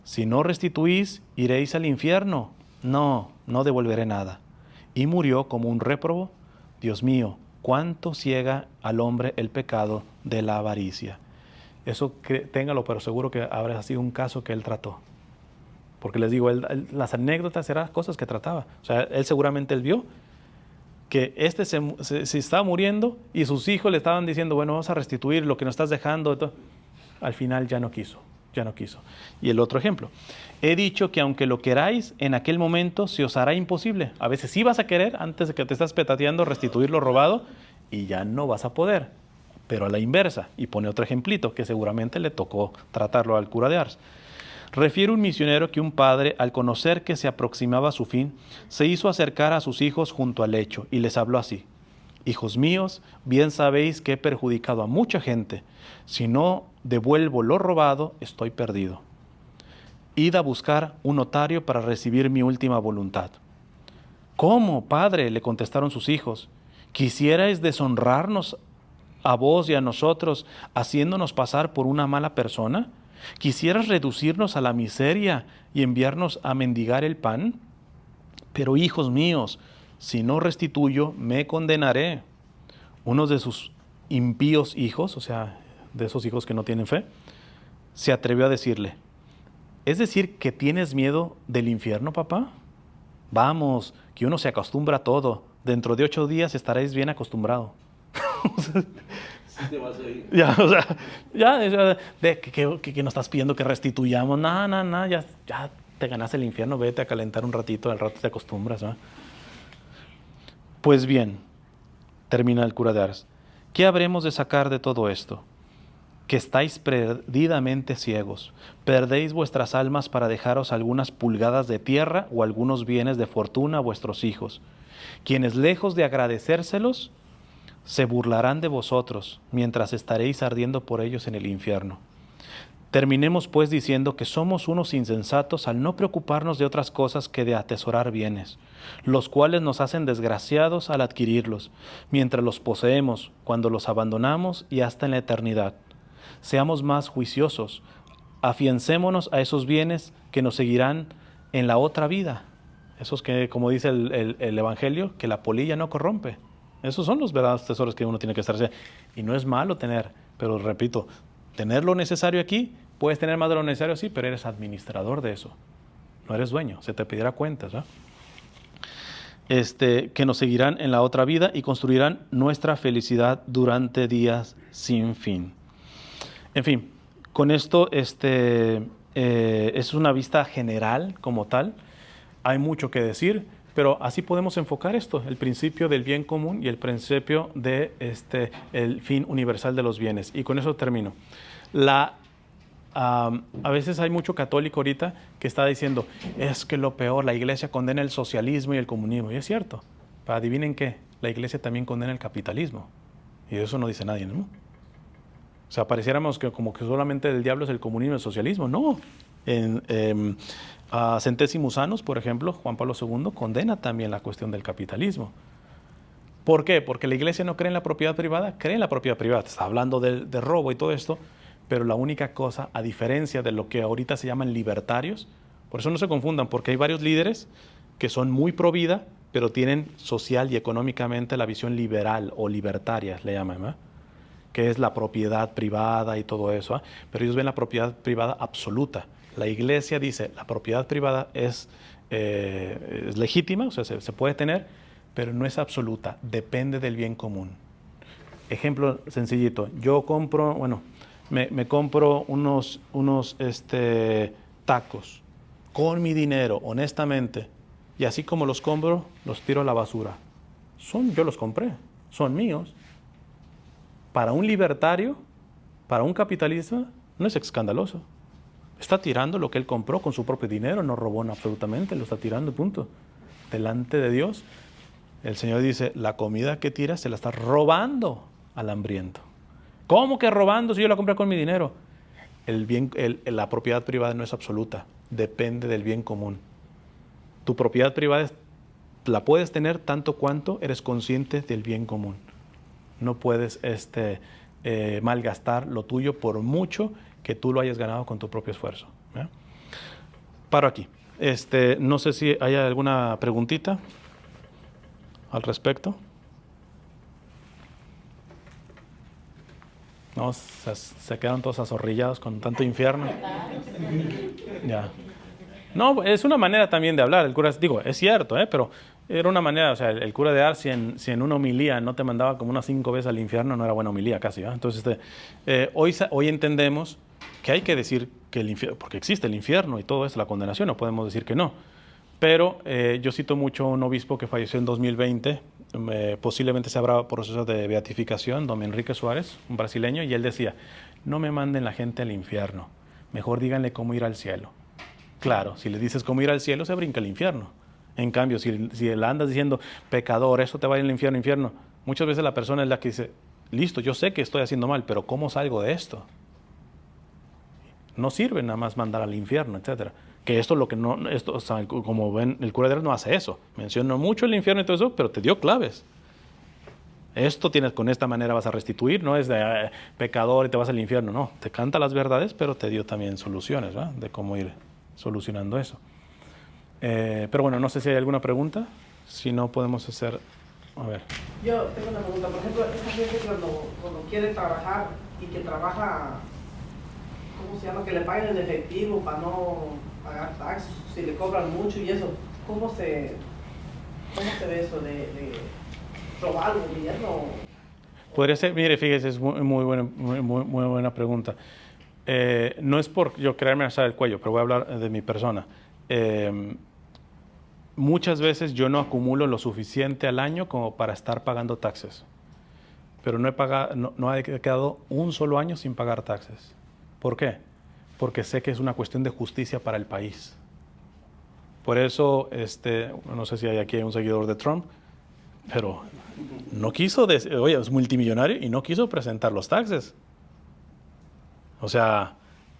Si no restituís, iréis al infierno. No, no devolveré nada. Y murió como un réprobo. Dios mío, cuánto ciega al hombre el pecado de la avaricia. Eso téngalo, pero seguro que habrá sido un caso que él trató. Porque les digo, las anécdotas eran cosas que trataba. O sea, él seguramente vio que se estaba muriendo y sus hijos le estaban diciendo, bueno, vamos a restituir lo que nos estás dejando. Al final ya no quiso. Y el otro ejemplo, he dicho que aunque lo queráis, en aquel momento se os hará imposible. A veces sí vas a querer, antes de que te estás petateando, restituir lo robado y ya no vas a poder. Pero a la inversa, y pone otro ejemplito que seguramente le tocó tratarlo al cura de Ars. Refiere un misionero que un padre, al conocer que se aproximaba a su fin, se hizo acercar a sus hijos junto al lecho y les habló así. Hijos míos, bien sabéis que he perjudicado a mucha gente. Si no devuelvo lo robado, estoy perdido. Id a buscar un notario para recibir mi última voluntad. ¿Cómo, padre?, le contestaron sus hijos. ¿Quisierais deshonrarnos a vos y a nosotros, haciéndonos pasar por una mala persona? ¿Quisieras reducirnos a la miseria y enviarnos a mendigar el pan? Pero, hijos míos, si no restituyo, me condenaré. Uno de sus impíos hijos, o sea, de esos hijos que no tienen fe, se atrevió a decirle, ¿es decir que tienes miedo del infierno, papá? Vamos, que uno se acostumbra a todo. Dentro de 8 días estaréis bien acostumbrado. Sí te vas a ir. Que nos estás pidiendo que restituyamos. No, ya te ganaste el infierno, vete a calentar un ratito, al rato te acostumbras, ¿no? Pues bien, termina el cura de Ars, ¿qué habremos de sacar de todo esto? Que estáis perdidamente ciegos, perdéis vuestras almas para dejaros algunas pulgadas de tierra o algunos bienes de fortuna a vuestros hijos, quienes lejos de agradecérselos, se burlarán de vosotros, mientras estaréis ardiendo por ellos en el infierno. Terminemos pues diciendo que somos unos insensatos al no preocuparnos de otras cosas que de atesorar bienes, los cuales nos hacen desgraciados al adquirirlos, mientras los poseemos, cuando los abandonamos y hasta en la eternidad. Seamos más juiciosos, afiancémonos a esos bienes que nos seguirán en la otra vida. Esos que, como dice el Evangelio, que la polilla no corrompe. Esos son los verdaderos tesoros que uno tiene que estar haciendo. Y no es malo tener, pero repito, tener lo necesario aquí, puedes tener más de lo necesario, sí, pero eres administrador de eso. No eres dueño, se te pedirá cuentas, ¿verdad? Que nos seguirán en la otra vida y construirán nuestra felicidad durante días sin fin. En fin, con esto es una vista general como tal. Hay mucho que decir, pero así podemos enfocar esto, el principio del bien común y el principio de el fin universal de los bienes. Y con eso termino. A veces hay mucho católico ahorita que está diciendo, es que lo peor, la iglesia condena el socialismo y el comunismo. Y es cierto, pero adivinen qué, la iglesia también condena el capitalismo. Y eso no dice nadie, ¿no? O sea, pareciéramos que como que solamente el diablo es el comunismo y el socialismo. No. Centésimos Annus, por ejemplo, Juan Pablo II condena también la cuestión del capitalismo. ¿Por qué? Porque la iglesia no cree en la propiedad privada, cree en la propiedad privada. Está hablando de robo y todo esto, pero la única cosa, a diferencia de lo que ahorita se llaman libertarios, por eso no se confundan, porque hay varios líderes que son muy pro vida, pero tienen social y económicamente la visión liberal o libertaria, le llaman, ¿verdad? Que es la propiedad privada y todo eso, ¿eh? Pero ellos ven la propiedad privada absoluta. La iglesia dice, la propiedad privada es legítima, o sea, se puede tener, pero no es absoluta, depende del bien común. Ejemplo sencillito, yo compro, bueno, me compro unos tacos con mi dinero, honestamente, y así como los compro, los tiro a la basura. Yo los compré, son míos. Para un libertario, para un capitalista, no es escandaloso. Está tirando lo que él compró con su propio dinero, no robó absolutamente, lo está tirando, punto. Delante de Dios, el Señor dice, la comida que tiras se la está robando al hambriento. ¿Cómo que robando si yo la compré con mi dinero? La propiedad privada no es absoluta, depende del bien común. Tu propiedad privada la puedes tener tanto cuanto eres consciente del bien común. No puedes malgastar lo tuyo por mucho que tú lo hayas ganado con tu propio esfuerzo. ¿Ya? Paro aquí. No sé si hay alguna preguntita al respecto. No, se quedaron todos azorrillados con tanto infierno. Ya. No, es una manera también de hablar. El cura, digo, es cierto, pero era una manera, o sea, el cura de Ars, si en una homilía no te mandaba como unas 5 veces al infierno, no era buena homilía casi, ¿eh? Entonces, hoy entendemos que hay que decir que el infierno, porque existe el infierno y todo es la condenación, no podemos decir que no. Pero yo cito mucho a un obispo que falleció en 2020, posiblemente se habrá proceso de beatificación, don Enrique Suárez, un brasileño, y él decía, no me manden la gente al infierno, mejor díganle cómo ir al cielo. Claro, si le dices cómo ir al cielo, se brinca el infierno. En cambio, si le andas diciendo, pecador, eso te va a ir al infierno, infierno, muchas veces la persona es la que dice, listo, yo sé que estoy haciendo mal, pero ¿cómo salgo de esto? No sirve nada más mandar al infierno, etcétera. Que esto es lo que no, o sea, como ven, el cura de Ars no hace eso. Mencionó mucho el infierno y todo eso, pero te dio claves. Esto tienes, con esta manera vas a restituir, no es de pecador y te vas al infierno, no. Te canta las verdades, pero te dio también soluciones, ¿verdad? De cómo ir solucionando eso. Pero bueno, no sé si hay alguna pregunta. Si no, podemos hacer... A ver. Yo tengo una pregunta. Por ejemplo, esa gente cuando quiere trabajar y que trabaja, ¿cómo se llama? Que le paguen en efectivo para no pagar taxes, si le cobran mucho y eso. ¿Cómo se ve eso de robar al gobierno? Podría ser, mire, fíjese, es muy buena pregunta. No es por yo quererme alzar el cuello, pero voy a hablar de mi persona. Muchas veces yo no acumulo lo suficiente al año como para estar pagando taxes. Pero no he quedado un solo año sin pagar taxes. ¿Por qué? Porque sé que es una cuestión de justicia para el país. Por eso, no sé si hay aquí un seguidor de Trump, pero no quiso, oye, es multimillonario y no quiso presentar los taxes. O sea,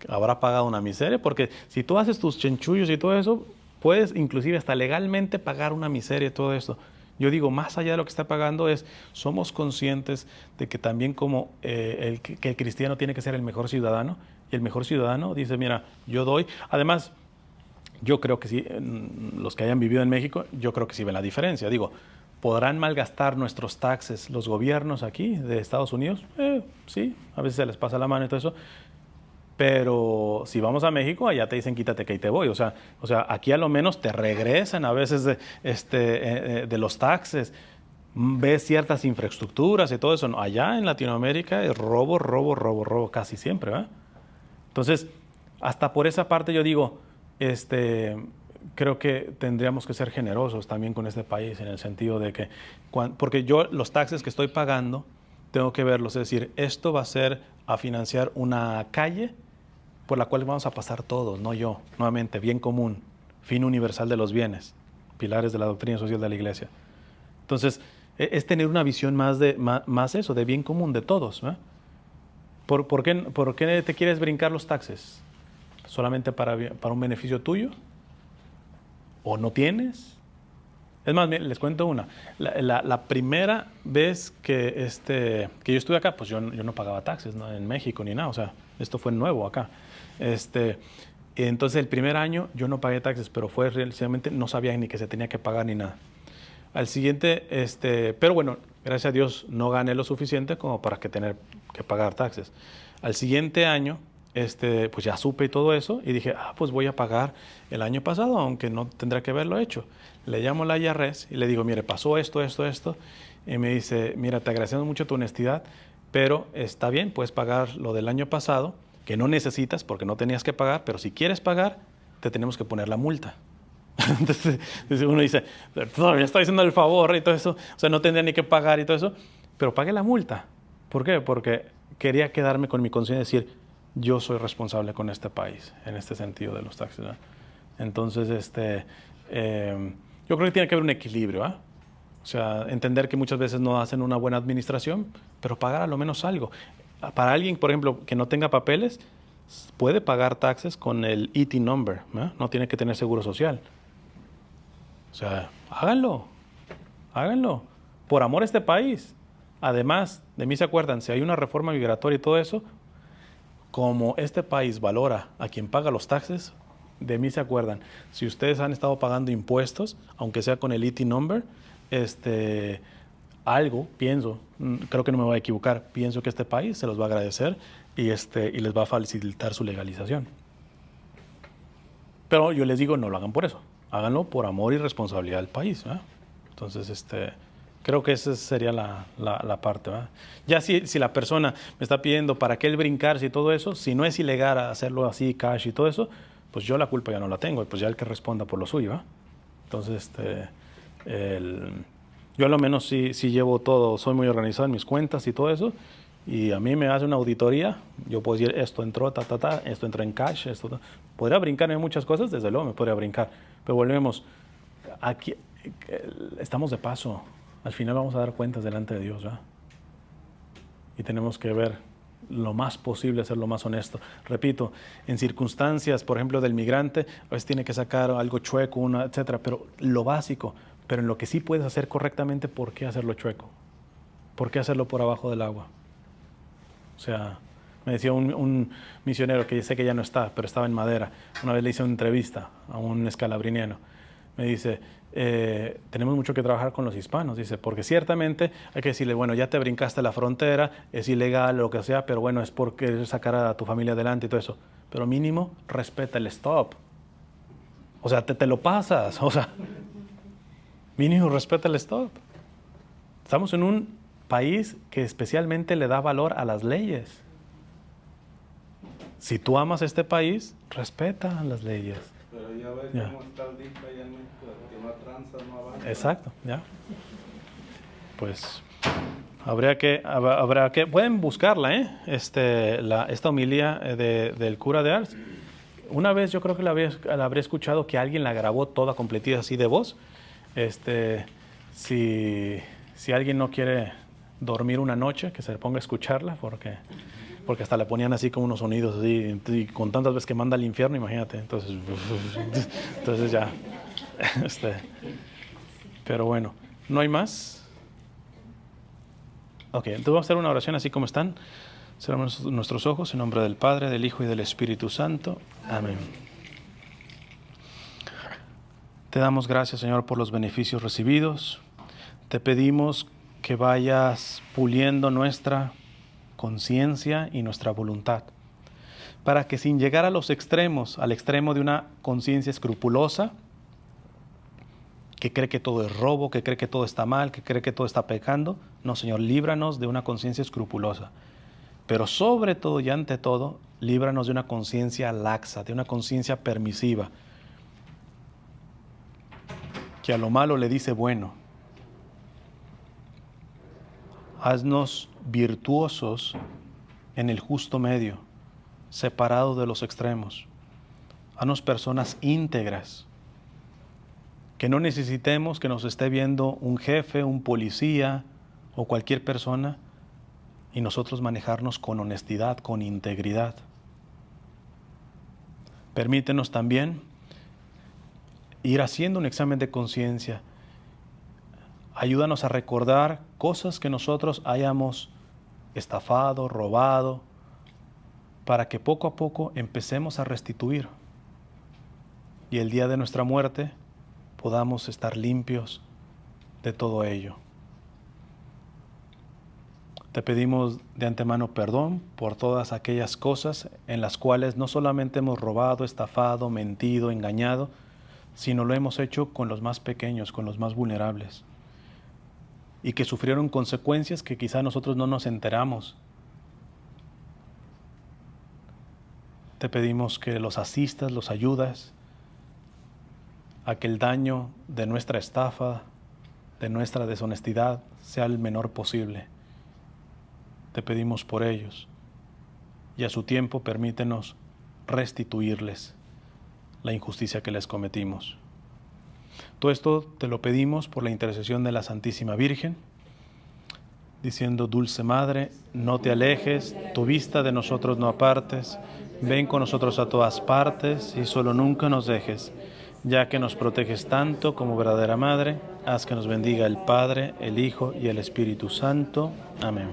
habrá pagado una miseria, porque si tú haces tus chanchullos y todo eso, puedes inclusive hasta legalmente pagar una miseria y todo esto. Yo digo, más allá de lo que está pagando somos conscientes de que también como que el cristiano tiene que ser el mejor ciudadano, y el mejor ciudadano dice, mira, yo doy. Además, yo creo que sí, los que hayan vivido en México, yo creo que sí ven la diferencia. Digo, ¿podrán malgastar nuestros taxes los gobiernos aquí de Estados Unidos? Sí, a veces se les pasa la mano y todo eso. Pero si vamos a México, allá te dicen quítate que ahí te voy. O sea, aquí a lo menos te regresan a veces de los taxes. Ves ciertas infraestructuras y todo eso. No, allá en Latinoamérica es robo casi siempre, ¿verdad? Entonces, hasta por esa parte yo digo, creo que tendríamos que ser generosos también con este país en el sentido de que, porque yo los taxes que estoy pagando tengo que verlos, es decir, esto va a ser a financiar una calle por la cual vamos a pasar todos, no yo, nuevamente, bien común, fin universal de los bienes, pilares de la doctrina social de la Iglesia. Entonces, es tener una visión más eso, de bien común de todos, ¿eh? ¿Por qué te quieres brincar los taxes? ¿Solamente para un beneficio tuyo? ¿O no tienes? Es más, miren, les cuento una. La primera vez que yo estuve acá, pues yo no pagaba taxes, ¿no? En México ni nada. O sea, esto fue nuevo acá. Entonces, el primer año yo no pagué taxes, pero fue realmente no sabía ni que se tenía que pagar ni nada. Al siguiente, pero bueno, gracias a Dios no gané lo suficiente como para tener que pagar taxes. Al siguiente año, pues ya supe y todo eso y dije, pues voy a pagar el año pasado, aunque no tendría que haberlo hecho. Le llamo a la IRS y le digo, mire, pasó esto. Y me dice, mira, te agradecemos mucho tu honestidad, pero está bien, puedes pagar lo del año pasado, que no necesitas porque no tenías que pagar, pero si quieres pagar, te tenemos que poner la multa. Entonces uno dice, todavía estoy haciendo el favor y todo eso, o sea, no tendría ni que pagar y todo eso, pero pagué la multa. ¿Por qué? Porque quería quedarme con mi conciencia y decir, yo soy responsable con este país, en este sentido de los taxes, ¿verdad? Entonces, yo creo que tiene que haber un equilibrio, ¿verdad? O sea, entender que muchas veces no hacen una buena administración, pero pagar a lo menos algo. Para alguien, por ejemplo, que no tenga papeles, puede pagar taxes con el ET number, ¿verdad? No tiene que tener seguro social. O sea, háganlo, por amor a este país. Además, de mí se acuerdan, si hay una reforma migratoria y todo eso, como este país valora a quien paga los taxes, de mí se acuerdan. Si ustedes han estado pagando impuestos, aunque sea con el ET number, algo, pienso, creo que no me voy a equivocar, pienso que este país se los va a agradecer y les va a facilitar su legalización. Pero yo les digo, no lo hagan por eso. Háganlo por amor y responsabilidad del país, ¿verdad? Entonces, creo que esa sería la parte, ¿verdad? Ya si la persona me está pidiendo para qué él brincarse y todo eso, si no es ilegal hacerlo así, cash y todo eso, pues yo la culpa ya no la tengo, y pues ya el que responda por lo suyo, ¿verdad? Entonces, yo a lo menos sí llevo todo, soy muy organizado en mis cuentas y todo eso, y a mí me hace una auditoría, yo puedo decir, esto entró, esto entró en cash, esto. Podría brincarme muchas cosas, desde luego me podría brincar, pero volvemos, aquí estamos de paso, al final vamos a dar cuentas delante de Dios, ¿verdad? Y tenemos que ver lo más posible, ser lo más honesto. Repito, en circunstancias, por ejemplo, del migrante, a veces tiene que sacar algo chueco, etcétera, pero lo básico, pero en lo que sí puedes hacer correctamente, ¿por qué hacerlo chueco? ¿Por qué hacerlo por abajo del agua? O sea, me decía un misionero que sé que ya no está, pero estaba en Madera. Una vez le hice una entrevista a un escalabriniano. Me dice, tenemos mucho que trabajar con los hispanos, dice, porque ciertamente hay que decirle, bueno, ya te brincaste la frontera, es ilegal o lo que sea, pero bueno, es porque sacar a tu familia adelante y todo eso. Pero mínimo, respeta el stop. O sea, te lo pasas, o sea, mínimo respeta el stop. Estamos en un país que especialmente le da valor a las leyes. Si tú amas este país, respeta las leyes. Pero ya ves cómo está el DIF allá en México, que no tranza, no avanza. Exacto, ya. Pues habrá que pueden buscarla, esta homilía del cura de Ars. Una vez yo creo que la habré escuchado que alguien la grabó toda completita así de voz. Si alguien no quiere dormir una noche, que se ponga a escucharla, porque hasta le ponían así como unos sonidos así, y con tantas veces que manda al infierno, imagínate. Entonces ya, pero bueno, ¿no hay más? Ok, entonces vamos a hacer una oración así como están. Cerramos nuestros ojos en nombre del Padre, del Hijo y del Espíritu Santo. Amén. Te damos gracias, Señor, por los beneficios recibidos. Te pedimos que vayas puliendo nuestra conciencia y nuestra voluntad, para que sin llegar a los extremos, al extremo de una conciencia escrupulosa, que cree que todo es robo, que cree que todo está mal, que cree que todo está pecando, no, Señor, líbranos de una conciencia escrupulosa, pero sobre todo y ante todo, líbranos de una conciencia laxa, de una conciencia permisiva, que a lo malo le dice bueno. Haznos virtuosos en el justo medio, separados de los extremos. Haznos personas íntegras, que no necesitemos que nos esté viendo un jefe, un policía o cualquier persona y nosotros manejarnos con honestidad, con integridad. Permítenos también ir haciendo un examen de conciencia Ayúdanos a recordar cosas que nosotros hayamos estafado, robado, para que poco a poco empecemos a restituir. Y el día de nuestra muerte podamos estar limpios de todo ello. Te pedimos de antemano perdón por todas aquellas cosas en las cuales no solamente hemos robado, estafado, mentido, engañado, sino lo hemos hecho con los más pequeños, con los más vulnerables, y que sufrieron consecuencias que quizá nosotros no nos enteramos. Te pedimos que los asistas, los ayudas, a que el daño de nuestra estafa, de nuestra deshonestidad, sea el menor posible. Te pedimos por ellos, y a su tiempo permítenos restituirles la injusticia que les cometimos. Todo esto te lo pedimos por la intercesión de la Santísima Virgen, diciendo: Dulce Madre, no te alejes, tu vista de nosotros no apartes, ven con nosotros a todas partes y solo nunca nos dejes. Ya que nos proteges tanto como verdadera Madre, haz que nos bendiga el Padre, el Hijo y el Espíritu Santo. Amén.